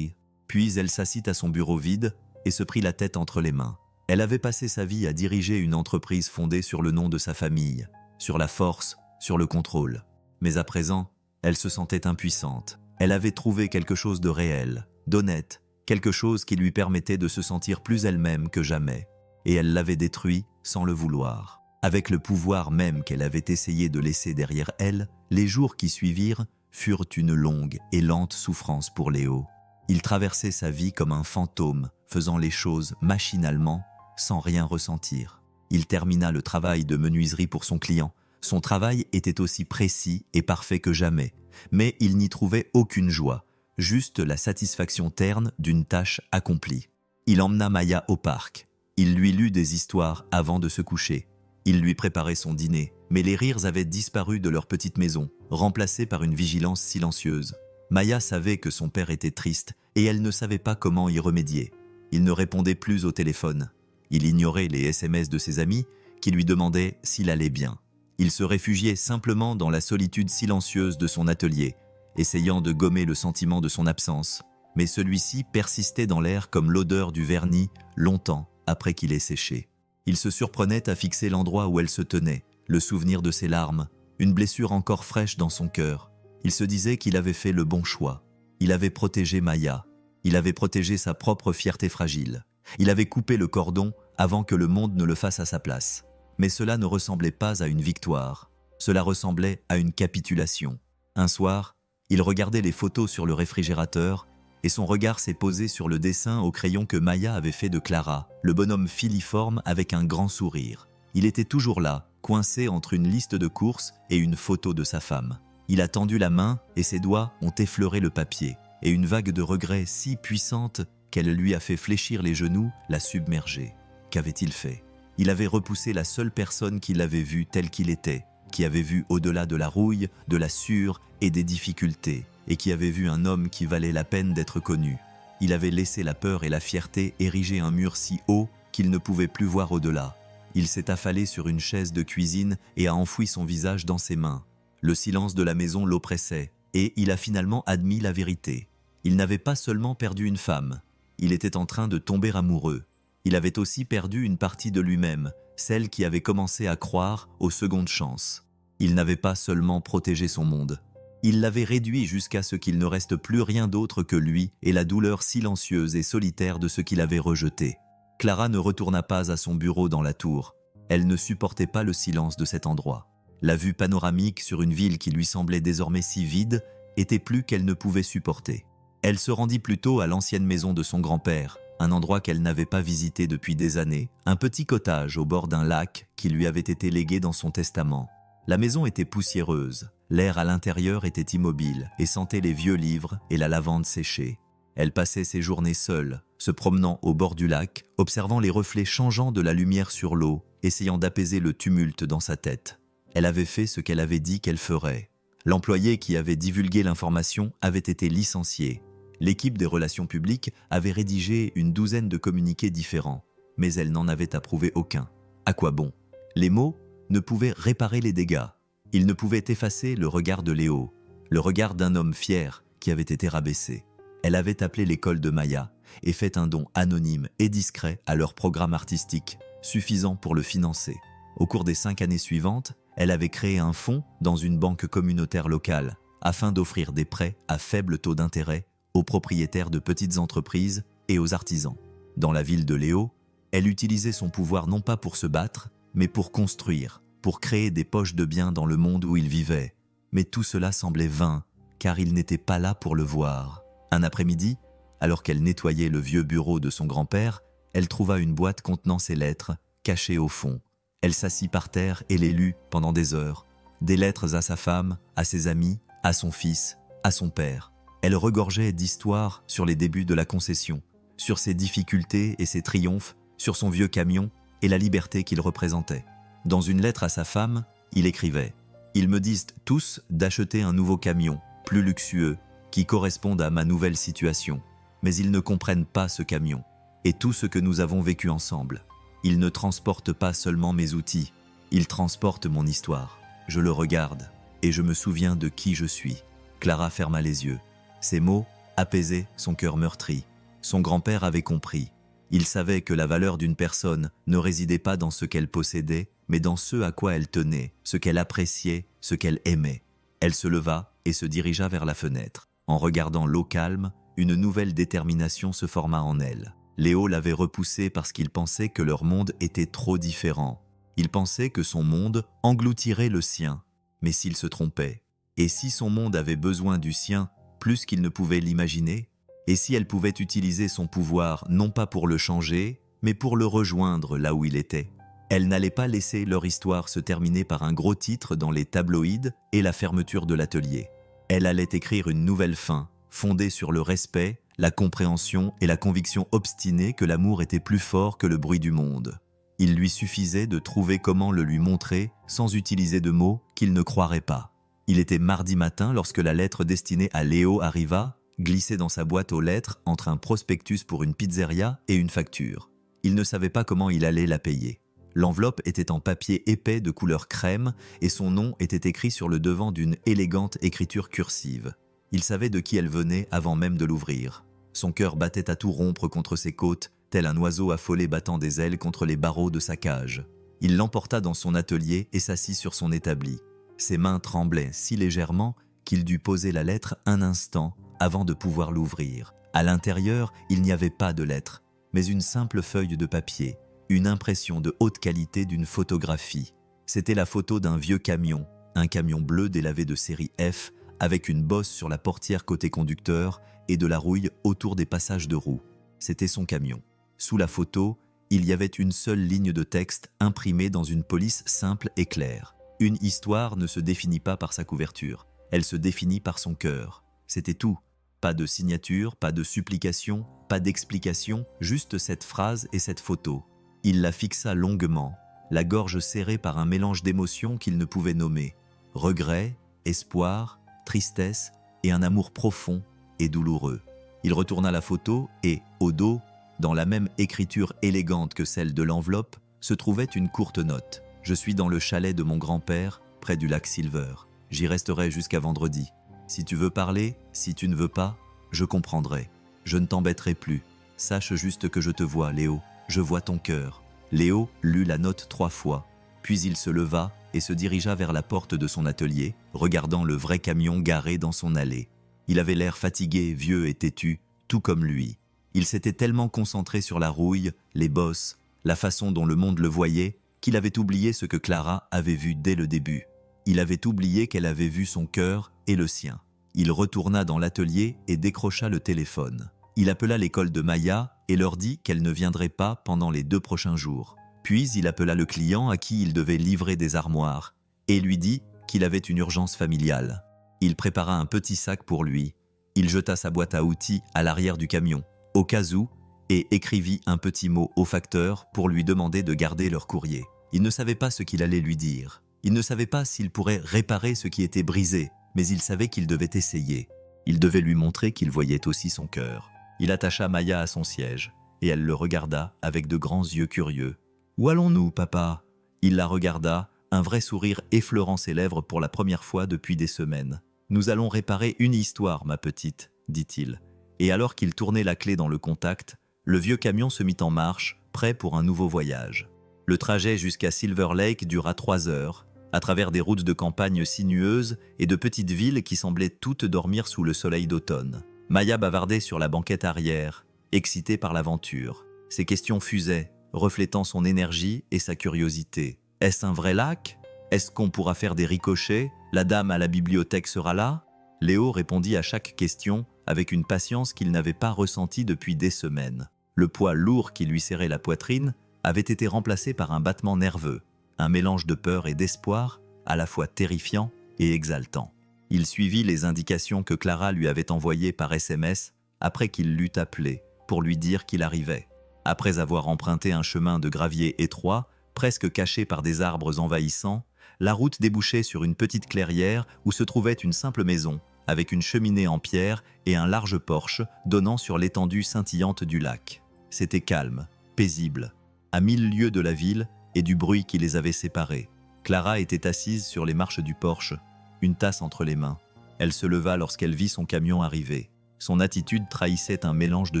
Puis elle s'assit à son bureau vide et se prit la tête entre les mains. Elle avait passé sa vie à diriger une entreprise fondée sur le nom de sa famille, sur la force, sur le contrôle. Mais à présent, elle se sentait impuissante. Elle avait trouvé quelque chose de réel, d'honnête, quelque chose qui lui permettait de se sentir plus elle-même que jamais. Et elle l'avait détruit sans le vouloir. Avec le pouvoir même qu'elle avait essayé de laisser derrière elle, les jours qui suivirent furent une longue et lente souffrance pour Léo. Il traversait sa vie comme un fantôme, faisant les choses machinalement, sans rien ressentir. Il termina le travail de menuiserie pour son client. Son travail était aussi précis et parfait que jamais, mais il n'y trouvait aucune joie, juste la satisfaction terne d'une tâche accomplie. Il emmena Maya au parc. Il lui lut des histoires avant de se coucher. Il lui préparait son dîner, mais les rires avaient disparu de leur petite maison, remplacés par une vigilance silencieuse. Maya savait que son père était triste et elle ne savait pas comment y remédier. Il ne répondait plus au téléphone. Il ignorait les SMS de ses amis qui lui demandaient s'il allait bien. Il se réfugiait simplement dans la solitude silencieuse de son atelier, essayant de gommer le sentiment de son absence. Mais celui-ci persistait dans l'air comme l'odeur du vernis longtemps après qu'il ait séché. Il se surprenait à fixer l'endroit où elle se tenait, le souvenir de ses larmes, une blessure encore fraîche dans son cœur. Il se disait qu'il avait fait le bon choix. Il avait protégé Maya. Il avait protégé sa propre fierté fragile. Il avait coupé le cordon avant que le monde ne le fasse à sa place. Mais cela ne ressemblait pas à une victoire. Cela ressemblait à une capitulation. Un soir, il regardait les photos sur le réfrigérateur et son regard s'est posé sur le dessin au crayon que Maya avait fait de Clara, le bonhomme filiforme avec un grand sourire. Il était toujours là, coincé entre une liste de courses et une photo de sa femme. Il a tendu la main et ses doigts ont effleuré le papier, et une vague de regret si puissante qu'elle lui a fait fléchir les genoux l'a submergé. Qu'avait-il fait? Il avait repoussé la seule personne qui l'avait vu tel qu'il était, qui avait vu au-delà de la rouille, de la sueur et des difficultés, et qui avait vu un homme qui valait la peine d'être connu. Il avait laissé la peur et la fierté ériger un mur si haut qu'il ne pouvait plus voir au-delà. Il s'est affalé sur une chaise de cuisine et a enfoui son visage dans ses mains. Le silence de la maison l'oppressait, et il a finalement admis la vérité. Il n'avait pas seulement perdu une femme, il était en train de tomber amoureux. Il avait aussi perdu une partie de lui-même, celle qui avait commencé à croire aux secondes chances. Il n'avait pas seulement protégé son monde, il l'avait réduit jusqu'à ce qu'il ne reste plus rien d'autre que lui et la douleur silencieuse et solitaire de ce qu'il avait rejeté. Clara ne retourna pas à son bureau dans la tour. Elle ne supportait pas le silence de cet endroit. La vue panoramique sur une ville qui lui semblait désormais si vide était plus qu'elle ne pouvait supporter. Elle se rendit plutôt à l'ancienne maison de son grand-père, un endroit qu'elle n'avait pas visité depuis des années, un petit cottage au bord d'un lac qui lui avait été légué dans son testament. La maison était poussiéreuse, l'air à l'intérieur était immobile et sentait les vieux livres et la lavande séchée. Elle passait ses journées seule, se promenant au bord du lac, observant les reflets changeants de la lumière sur l'eau, essayant d'apaiser le tumulte dans sa tête. Elle avait fait ce qu'elle avait dit qu'elle ferait. L'employé qui avait divulgué l'information avait été licencié. L'équipe des relations publiques avait rédigé une douzaine de communiqués différents, mais elle n'en avait approuvé aucun. À quoi bon? Les mots ne pouvaient réparer les dégâts. Ils ne pouvaient effacer le regard de Léo, le regard d'un homme fier qui avait été rabaissé. Elle avait appelé l'école de Maya et fait un don anonyme et discret à leur programme artistique, suffisant pour le financer. Au cours des 5 années suivantes, elle avait créé un fonds dans une banque communautaire locale afin d'offrir des prêts à faible taux d'intérêt aux propriétaires de petites entreprises et aux artisans. Dans la ville de Léo, elle utilisait son pouvoir non pas pour se battre, mais pour construire, pour créer des poches de biens dans le monde où il vivait. Mais tout cela semblait vain, car il n'était pas là pour le voir. Un après-midi, alors qu'elle nettoyait le vieux bureau de son grand-père, elle trouva une boîte contenant ses lettres, cachée au fond. Elle s'assit par terre et les lut pendant des heures. Des lettres à sa femme, à ses amis, à son fils, à son père. Elle regorgeait d'histoires sur les débuts de la concession, sur ses difficultés et ses triomphes, sur son vieux camion et la liberté qu'il représentait. Dans une lettre à sa femme, il écrivait « Ils me disent tous d'acheter un nouveau camion, plus luxueux, qui corresponde à ma nouvelle situation. Mais ils ne comprennent pas ce camion et tout ce que nous avons vécu ensemble. Il ne transporte pas seulement mes outils, il transporte mon histoire. Je le regarde et je me souviens de qui je suis. » Clara ferma les yeux. Ces mots apaisaient son cœur meurtri. Son grand-père avait compris. Il savait que la valeur d'une personne ne résidait pas dans ce qu'elle possédait, mais dans ce à quoi elle tenait, ce qu'elle appréciait, ce qu'elle aimait. Elle se leva et se dirigea vers la fenêtre. En regardant l'eau calme, une nouvelle détermination se forma en elle. Léo l'avait repoussée parce qu'il pensait que leur monde était trop différent. Il pensait que son monde engloutirait le sien. Mais s'il se trompait, et si son monde avait besoin du sien plus qu'il ne pouvait l'imaginer, et si elle pouvait utiliser son pouvoir non pas pour le changer, mais pour le rejoindre là où il était, elle n'allait pas laisser leur histoire se terminer par un gros titre dans les tabloïds et la fermeture de l'atelier. Elle allait écrire une nouvelle fin, fondée sur le respect, la compréhension et la conviction obstinée que l'amour était plus fort que le bruit du monde. Il lui suffisait de trouver comment le lui montrer sans utiliser de mots qu'il ne croirait pas. Il était mardi matin lorsque la lettre destinée à Léo arriva, glissée dans sa boîte aux lettres entre un prospectus pour une pizzeria et une facture. Il ne savait pas comment il allait la payer. L'enveloppe était en papier épais de couleur crème et son nom était écrit sur le devant d'une élégante écriture cursive. Il savait de qui elle venait avant même de l'ouvrir. Son cœur battait à tout rompre contre ses côtes, tel un oiseau affolé battant des ailes contre les barreaux de sa cage. Il l'emporta dans son atelier et s'assit sur son établi. Ses mains tremblaient si légèrement qu'il dut poser la lettre un instant avant de pouvoir l'ouvrir. À l'intérieur, il n'y avait pas de lettre, mais une simple feuille de papier, une impression de haute qualité d'une photographie. C'était la photo d'un vieux camion, un camion bleu délavé de série F, avec une bosse sur la portière côté conducteur et de la rouille autour des passages de roues. C'était son camion. Sous la photo, il y avait une seule ligne de texte imprimée dans une police simple et claire. Une histoire ne se définit pas par sa couverture, elle se définit par son cœur. C'était tout. Pas de signature, pas de supplication, pas d'explication, juste cette phrase et cette photo. Il la fixa longuement, la gorge serrée par un mélange d'émotions qu'il ne pouvait nommer. Regret, espoir, tristesse et un amour profond et douloureux. Il retourna la photo et, au dos, dans la même écriture élégante que celle de l'enveloppe, se trouvait une courte note. « Je suis dans le chalet de mon grand-père, près du lac Silver. J'y resterai jusqu'à vendredi. Si tu veux parler, si tu ne veux pas, je comprendrai. Je ne t'embêterai plus. Sache juste que je te vois, Léo. Je vois ton cœur. » Léo lut la note 3 fois, puis il se leva et se dirigea vers la porte de son atelier, regardant le vrai camion garé dans son allée. Il avait l'air fatigué, vieux et têtu, tout comme lui. Il s'était tellement concentré sur la rouille, les bosses, la façon dont le monde le voyait, qu'il avait oublié ce que Clara avait vu dès le début. Il avait oublié qu'elle avait vu son cœur et le sien. Il retourna dans l'atelier et décrocha le téléphone. Il appela l'école de Maya et leur dit qu'elle ne viendrait pas pendant les 2 prochains jours. Puis il appela le client à qui il devait livrer des armoires et lui dit qu'il avait une urgence familiale. Il prépara un petit sac pour lui. Il jeta sa boîte à outils à l'arrière du camion, au cas où, et écrivit un petit mot au facteur pour lui demander de garder leur courrier. Il ne savait pas ce qu'il allait lui dire. Il ne savait pas s'il pourrait réparer ce qui était brisé, mais il savait qu'il devait essayer. Il devait lui montrer qu'il voyait aussi son cœur. Il attacha Maya à son siège, et elle le regarda avec de grands yeux curieux. « Où allons-nous, papa ?» Il la regarda, un vrai sourire effleurant ses lèvres pour la première fois depuis des semaines. « Nous allons réparer une histoire, ma petite, » dit-il. Et alors qu'il tournait la clé dans le contact, le vieux camion se mit en marche, prêt pour un nouveau voyage. Le trajet jusqu'à Silver Lake dura 3 heures, à travers des routes de campagne sinueuses et de petites villes qui semblaient toutes dormir sous le soleil d'automne. Maya bavardait sur la banquette arrière, excitée par l'aventure. Ses questions fusaient, reflétant son énergie et sa curiosité. Est-ce un vrai lac? Est-ce qu'on pourra faire des ricochets? La dame à la bibliothèque sera là? Léo répondit à chaque question avec une patience qu'il n'avait pas ressentie depuis des semaines. Le poids lourd qui lui serrait la poitrine avait été remplacé par un battement nerveux, un mélange de peur et d'espoir, à la fois terrifiant et exaltant. Il suivit les indications que Clara lui avait envoyées par SMS après qu'il l'eut appelée pour lui dire qu'il arrivait. Après avoir emprunté un chemin de gravier étroit, presque caché par des arbres envahissants, la route débouchait sur une petite clairière où se trouvait une simple maison, avec une cheminée en pierre et un large porche donnant sur l'étendue scintillante du lac. C'était calme, paisible, à 1000 lieues de la ville et du bruit qui les avait séparés. Clara était assise sur les marches du porche, une tasse entre les mains. Elle se leva lorsqu'elle vit son camion arriver. Son attitude trahissait un mélange de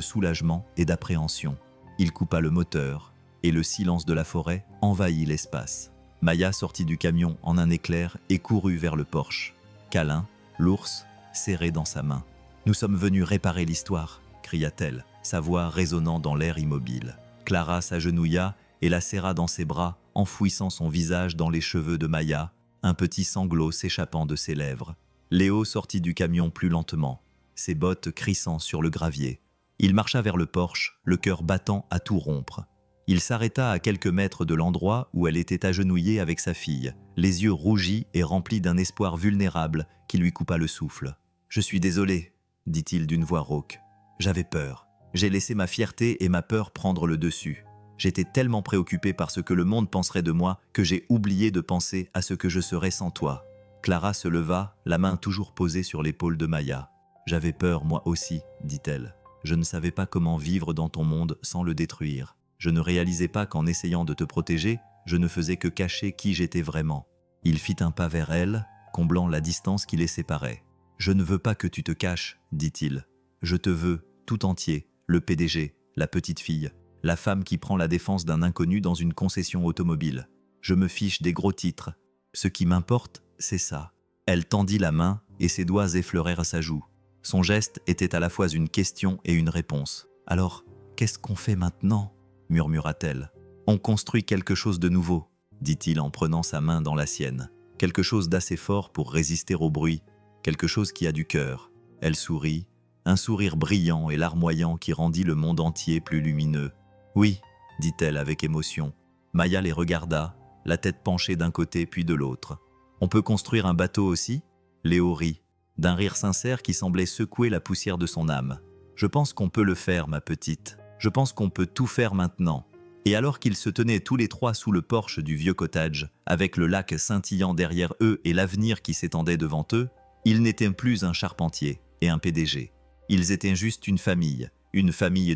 soulagement et d'appréhension. Il coupa le moteur, et le silence de la forêt envahit l'espace. Maya sortit du camion en un éclair et courut vers le porche. Câlin, l'ours, serré dans sa main. « Nous sommes venus réparer l'histoire !» cria-t-elle, sa voix résonnant dans l'air immobile. Clara s'agenouilla et la serra dans ses bras, enfouissant son visage dans les cheveux de Maya, un petit sanglot s'échappant de ses lèvres. Léo sortit du camion plus lentement, ses bottes crissant sur le gravier. Il marcha vers le porche, le cœur battant à tout rompre. Il s'arrêta à quelques mètres de l'endroit où elle était agenouillée avec sa fille, les yeux rougis et remplis d'un espoir vulnérable qui lui coupa le souffle. « Je suis désolé, » dit-il d'une voix rauque. « J'avais peur. J'ai laissé ma fierté et ma peur prendre le dessus. J'étais tellement préoccupé par ce que le monde penserait de moi que j'ai oublié de penser à ce que je serais sans toi. » Clara se leva, la main toujours posée sur l'épaule de Maya. « J'avais peur, moi aussi, » dit-elle. « Je ne savais pas comment vivre dans ton monde sans le détruire. Je ne réalisais pas qu'en essayant de te protéger, je ne faisais que cacher qui j'étais vraiment. » Il fit un pas vers elle, comblant la distance qui les séparait. « Je ne veux pas que tu te caches, » dit-il. « Je te veux, tout entier, le PDG, la petite fille, la femme qui prend la défense d'un inconnu dans une concession automobile. Je me fiche des gros titres. Ce qui m'importe, c'est ça. » Elle tendit la main et ses doigts effleurèrent sa joue. Son geste était à la fois une question et une réponse. « Alors, qu'est-ce qu'on fait maintenant ?» murmura-t-elle. « On construit quelque chose de nouveau, » dit-il en prenant sa main dans la sienne. Quelque chose d'assez fort pour résister au bruit, quelque chose qui a du cœur. Elle sourit, un sourire brillant et larmoyant qui rendit le monde entier plus lumineux. « Oui », dit-elle avec émotion. Maya les regarda, la tête penchée d'un côté puis de l'autre. « On peut construire un bateau aussi ?» Léo rit, d'un rire sincère qui semblait secouer la poussière de son âme. « Je pense qu'on peut le faire, ma petite. Je pense qu'on peut tout faire maintenant. » Et alors qu'ils se tenaient tous les trois sous le porche du vieux cottage, avec le lac scintillant derrière eux et l'avenir qui s'étendait devant eux, ils n'étaient plus un charpentier et un PDG. Ils étaient juste une famille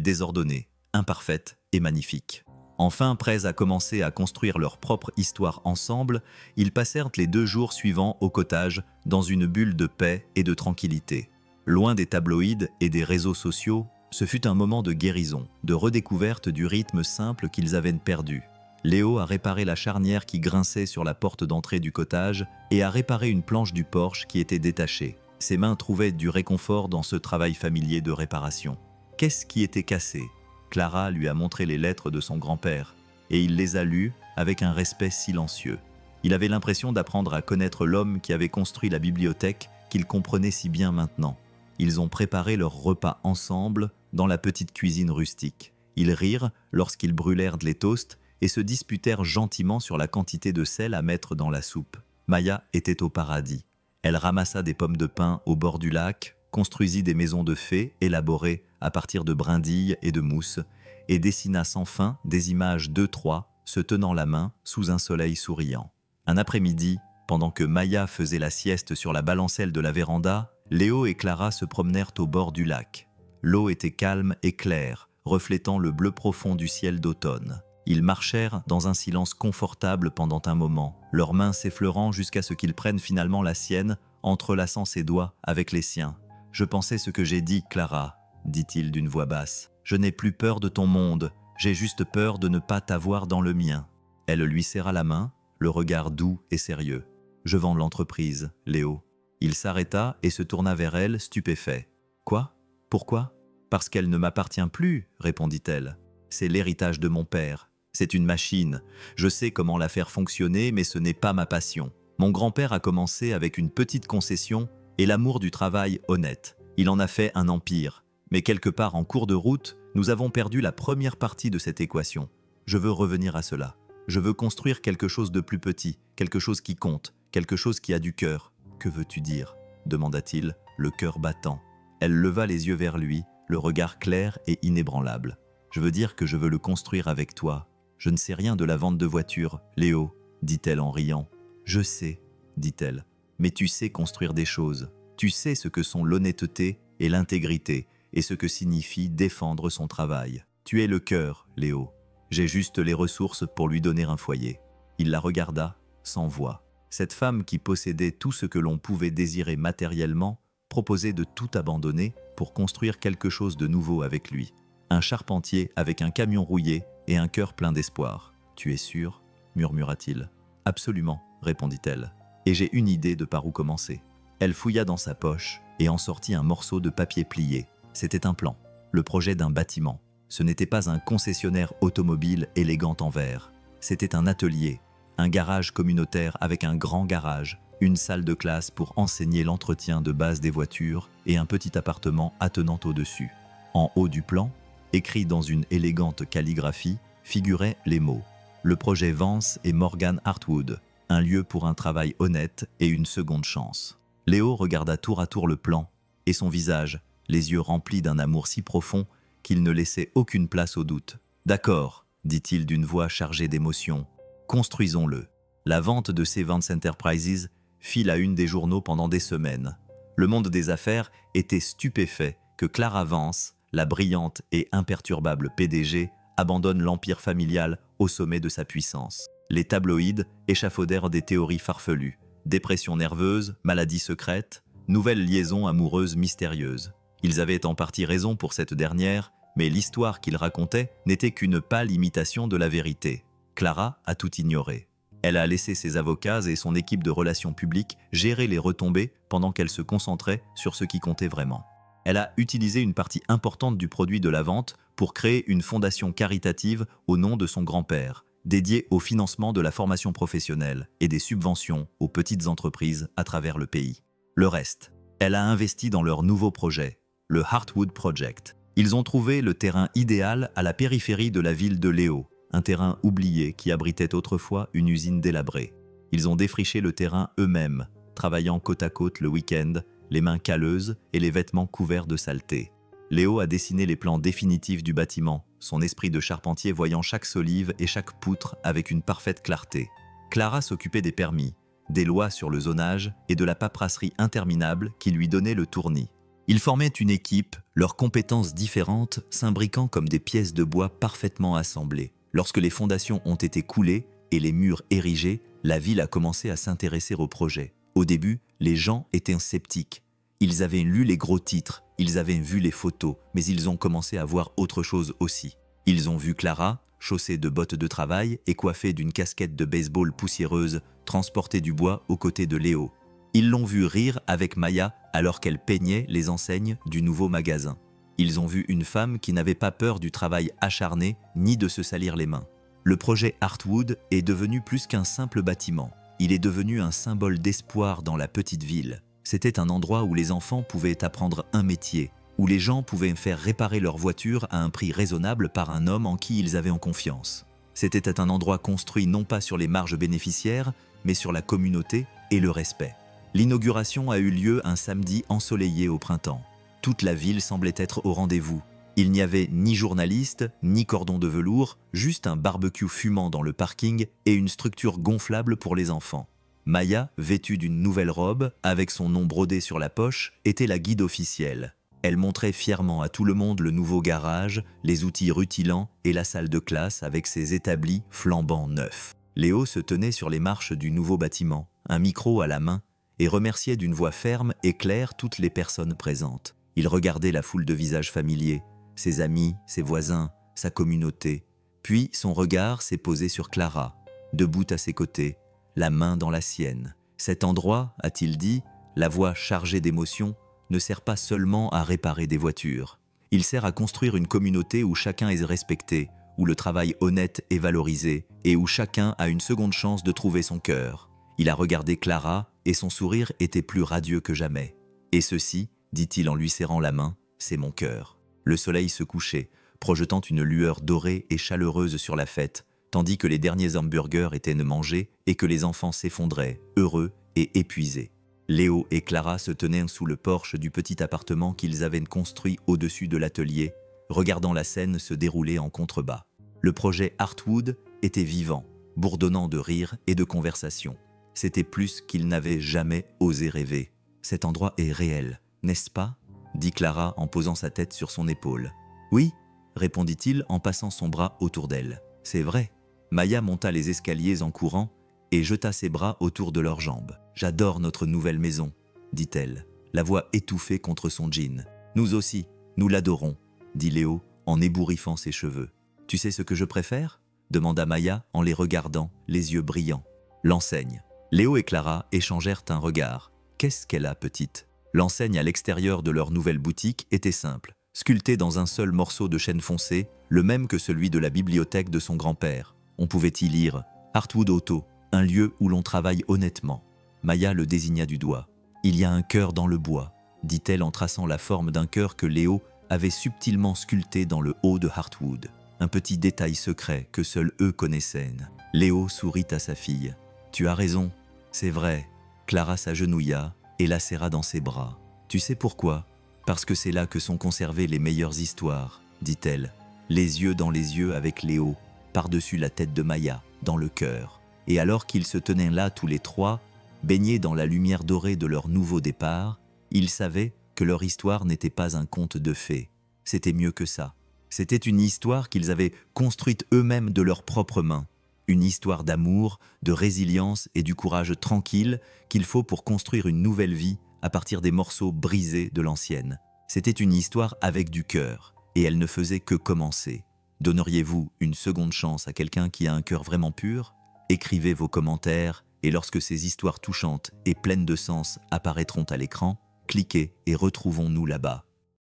désordonnée, imparfaite et magnifique. Enfin, prêts à commencer à construire leur propre histoire ensemble, ils passèrent les 2 jours suivants au cottage dans une bulle de paix et de tranquillité. Loin des tabloïds et des réseaux sociaux, ce fut un moment de guérison, de redécouverte du rythme simple qu'ils avaient perdu. Léo a réparé la charnière qui grinçait sur la porte d'entrée du cottage et a réparé une planche du porche qui était détachée. Ses mains trouvaient du réconfort dans ce travail familier de réparation. Qu'est-ce qui était cassé ? Clara lui a montré les lettres de son grand-père et il les a lues avec un respect silencieux. Il avait l'impression d'apprendre à connaître l'homme qui avait construit la bibliothèque qu'il comprenait si bien maintenant. Ils ont préparé leur repas ensemble dans la petite cuisine rustique. Ils rirent lorsqu'ils brûlèrent les toasts et se disputèrent gentiment sur la quantité de sel à mettre dans la soupe. Maya était au paradis. Elle ramassa des pommes de pin au bord du lac, construisit des maisons de fées élaborées à partir de brindilles et de mousse et dessina sans fin des images d'eux trois se tenant la main sous un soleil souriant. Un après-midi, pendant que Maya faisait la sieste sur la balancelle de la véranda, Léo et Clara se promenèrent au bord du lac. L'eau était calme et claire, reflétant le bleu profond du ciel d'automne. Ils marchèrent dans un silence confortable pendant un moment, leurs mains s'effleurant jusqu'à ce qu'ils prennent finalement la sienne, entrelaçant ses doigts avec les siens. « Je pensais ce que j'ai dit, Clara, » dit-il d'une voix basse. « Je n'ai plus peur de ton monde, j'ai juste peur de ne pas t'avoir dans le mien. » Elle lui serra la main, le regard doux et sérieux. « Je vends l'entreprise, Léo. » Il s'arrêta et se tourna vers elle, stupéfait. « Quoi ? Pourquoi ? » « Parce qu'elle ne m'appartient plus, répondit-elle. « C'est l'héritage de mon père. C'est une machine. Je sais comment la faire fonctionner, mais ce n'est pas ma passion. Mon grand-père a commencé avec une petite concession et l'amour du travail honnête. Il en a fait un empire. Mais quelque part en cours de route, nous avons perdu la première partie de cette équation. Je veux revenir à cela. Je veux construire quelque chose de plus petit, quelque chose qui compte, quelque chose qui a du cœur. « Que veux-tu dire ?» demanda-t-il, le cœur battant. Elle leva les yeux vers lui, le regard clair et inébranlable. « Je veux dire que je veux le construire avec toi. Je ne sais rien de la vente de voitures, Léo, dit-elle en riant. Je sais, dit-elle, mais tu sais construire des choses. Tu sais ce que sont l'honnêteté et l'intégrité et ce que signifie défendre son travail. Tu es le cœur, Léo. J'ai juste les ressources pour lui donner un foyer. » Il la regarda, sans voix. Cette femme qui possédait tout ce que l'on pouvait désirer matériellement proposait de tout abandonner pour construire quelque chose de nouveau avec lui. Un charpentier avec un camion rouillé et un cœur plein d'espoir. « Tu es sûr ?» murmura-t-il. « Absolument, répondit-elle. Et j'ai une idée de par où commencer. » Elle fouilla dans sa poche et en sortit un morceau de papier plié. C'était un plan, le projet d'un bâtiment. Ce n'était pas un concessionnaire automobile élégant en verre. C'était un atelier, un garage communautaire avec un grand garage, une salle de classe pour enseigner l'entretien de base des voitures et un petit appartement attenant au-dessus. En haut du plan, écrit dans une élégante calligraphie, figuraient les mots « Le projet Vance et Morgan Hartwood, un lieu pour un travail honnête et une seconde chance. » Léo regarda tour à tour le plan et son visage, les yeux remplis d'un amour si profond qu'il ne laissait aucune place au doute. « D'accord, dit-il d'une voix chargée d'émotion. Construisons-le. » La vente de ces Vance Enterprises fit la une des journaux pendant des semaines. Le monde des affaires était stupéfait que Clara Vance, la brillante et imperturbable PDG, abandonne l'empire familial au sommet de sa puissance. Les tabloïds échafaudèrent des théories farfelues. Dépression nerveuse, maladie secrète, nouvelles liaisons amoureuses mystérieuses. Ils avaient en partie raison pour cette dernière, mais l'histoire qu'ils racontaient n'était qu'une pâle imitation de la vérité. Clara a tout ignoré. Elle a laissé ses avocats et son équipe de relations publiques gérer les retombées pendant qu'elle se concentrait sur ce qui comptait vraiment. Elle a utilisé une partie importante du produit de la vente pour créer une fondation caritative au nom de son grand-père, dédiée au financement de la formation professionnelle et des subventions aux petites entreprises à travers le pays. Le reste, Elle a investi dans leur nouveau projet, le Heartwood Project. Ils ont trouvé le terrain idéal à la périphérie de la ville de Léo, un terrain oublié qui abritait autrefois une usine délabrée. Ils ont défriché le terrain eux-mêmes, travaillant côte à côte le week-end, les mains calleuses et les vêtements couverts de saleté. Léo a dessiné les plans définitifs du bâtiment, son esprit de charpentier voyant chaque solive et chaque poutre avec une parfaite clarté. Clara s'occupait des permis, des lois sur le zonage et de la paperasserie interminable qui lui donnait le tournis. Ils formaient une équipe, leurs compétences différentes s'imbriquant comme des pièces de bois parfaitement assemblées. Lorsque les fondations ont été coulées et les murs érigés, la ville a commencé à s'intéresser au projet. Au début, les gens étaient sceptiques. Ils avaient lu les gros titres, ils avaient vu les photos, mais ils ont commencé à voir autre chose aussi. Ils ont vu Clara, chaussée de bottes de travail et coiffée d'une casquette de baseball poussiéreuse, transporter du bois aux côtés de Léo. Ils l'ont vu rire avec Maya alors qu'elle peignait les enseignes du nouveau magasin. Ils ont vu une femme qui n'avait pas peur du travail acharné ni de se salir les mains. Le projet Heartwood est devenu plus qu'un simple bâtiment. Il est devenu un symbole d'espoir dans la petite ville. C'était un endroit où les enfants pouvaient apprendre un métier, où les gens pouvaient faire réparer leur voiture à un prix raisonnable par un homme en qui ils avaient en confiance. C'était un endroit construit non pas sur les marges bénéficiaires, mais sur la communauté et le respect. L'inauguration a eu lieu un samedi ensoleillé au printemps. Toute la ville semblait être au rendez-vous. Il n'y avait ni journalistes, ni cordon de velours, juste un barbecue fumant dans le parking et une structure gonflable pour les enfants. Maya, vêtue d'une nouvelle robe, avec son nom brodé sur la poche, était la guide officielle. Elle montrait fièrement à tout le monde le nouveau garage, les outils rutilants et la salle de classe avec ses établis flambant neufs. Léo se tenait sur les marches du nouveau bâtiment, un micro à la main, et remerciait d'une voix ferme et claire toutes les personnes présentes. Il regardait la foule de visages familiers, ses amis, ses voisins, sa communauté. Puis son regard s'est posé sur Clara, debout à ses côtés, la main dans la sienne. Cet endroit, a-t-il dit, la voix chargée d'émotion, ne sert pas seulement à réparer des voitures. Il sert à construire une communauté où chacun est respecté, où le travail honnête est valorisé et où chacun a une seconde chance de trouver son cœur. Il a regardé Clara et son sourire était plus radieux que jamais. Et ceci, dit-il en lui serrant la main, c'est mon cœur. Le soleil se couchait, projetant une lueur dorée et chaleureuse sur la fête, tandis que les derniers hamburgers étaient mangés et que les enfants s'effondraient, heureux et épuisés. Léo et Clara se tenaient sous le porche du petit appartement qu'ils avaient construit au-dessus de l'atelier, regardant la scène se dérouler en contrebas. Le projet Heartwood était vivant, bourdonnant de rires et de conversations. C'était plus qu'ils n'avaient jamais osé rêver. Cet endroit est réel, n'est-ce pas ? Dit Clara en posant sa tête sur son épaule. Oui, répondit-il en passant son bras autour d'elle. C'est vrai. Maya monta les escaliers en courant et jeta ses bras autour de leurs jambes. J'adore notre nouvelle maison, dit-elle, la voix étouffée contre son jean. Nous aussi, nous l'adorons, dit Léo en ébouriffant ses cheveux. Tu sais ce que je préfère ? Demanda Maya en les regardant, les yeux brillants. L'enseigne. Léo et Clara échangèrent un regard. Qu'est-ce qu'elle a, petite ? L'enseigne à l'extérieur de leur nouvelle boutique était simple, sculptée dans un seul morceau de chêne foncé, le même que celui de la bibliothèque de son grand-père. On pouvait y lire « Heartwood Auto, un lieu où l'on travaille honnêtement ». Maya le désigna du doigt. « Il y a un cœur dans le bois », dit-elle en traçant la forme d'un cœur que Léo avait subtilement sculpté dans le haut de Heartwood. Un petit détail secret que seuls eux connaissaient. Léo sourit à sa fille. « Tu as raison, c'est vrai. » Clara s'agenouilla et la serra dans ses bras. « Tu sais pourquoi ? Parce que c'est là que sont conservées les meilleures histoires, dit-elle, les yeux dans les yeux avec Léo, par-dessus la tête de Maya, dans le cœur. Et alors qu'ils se tenaient là tous les trois, baignés dans la lumière dorée de leur nouveau départ, ils savaient que leur histoire n'était pas un conte de fées. C'était mieux que ça. C'était une histoire qu'ils avaient construite eux-mêmes de leurs propres mains. Une histoire d'amour, de résilience et du courage tranquille qu'il faut pour construire une nouvelle vie à partir des morceaux brisés de l'ancienne. C'était une histoire avec du cœur, et elle ne faisait que commencer. Donneriez-vous une seconde chance à quelqu'un qui a un cœur vraiment pur ? Écrivez vos commentaires, et lorsque ces histoires touchantes et pleines de sens apparaîtront à l'écran, cliquez et retrouvons-nous là-bas.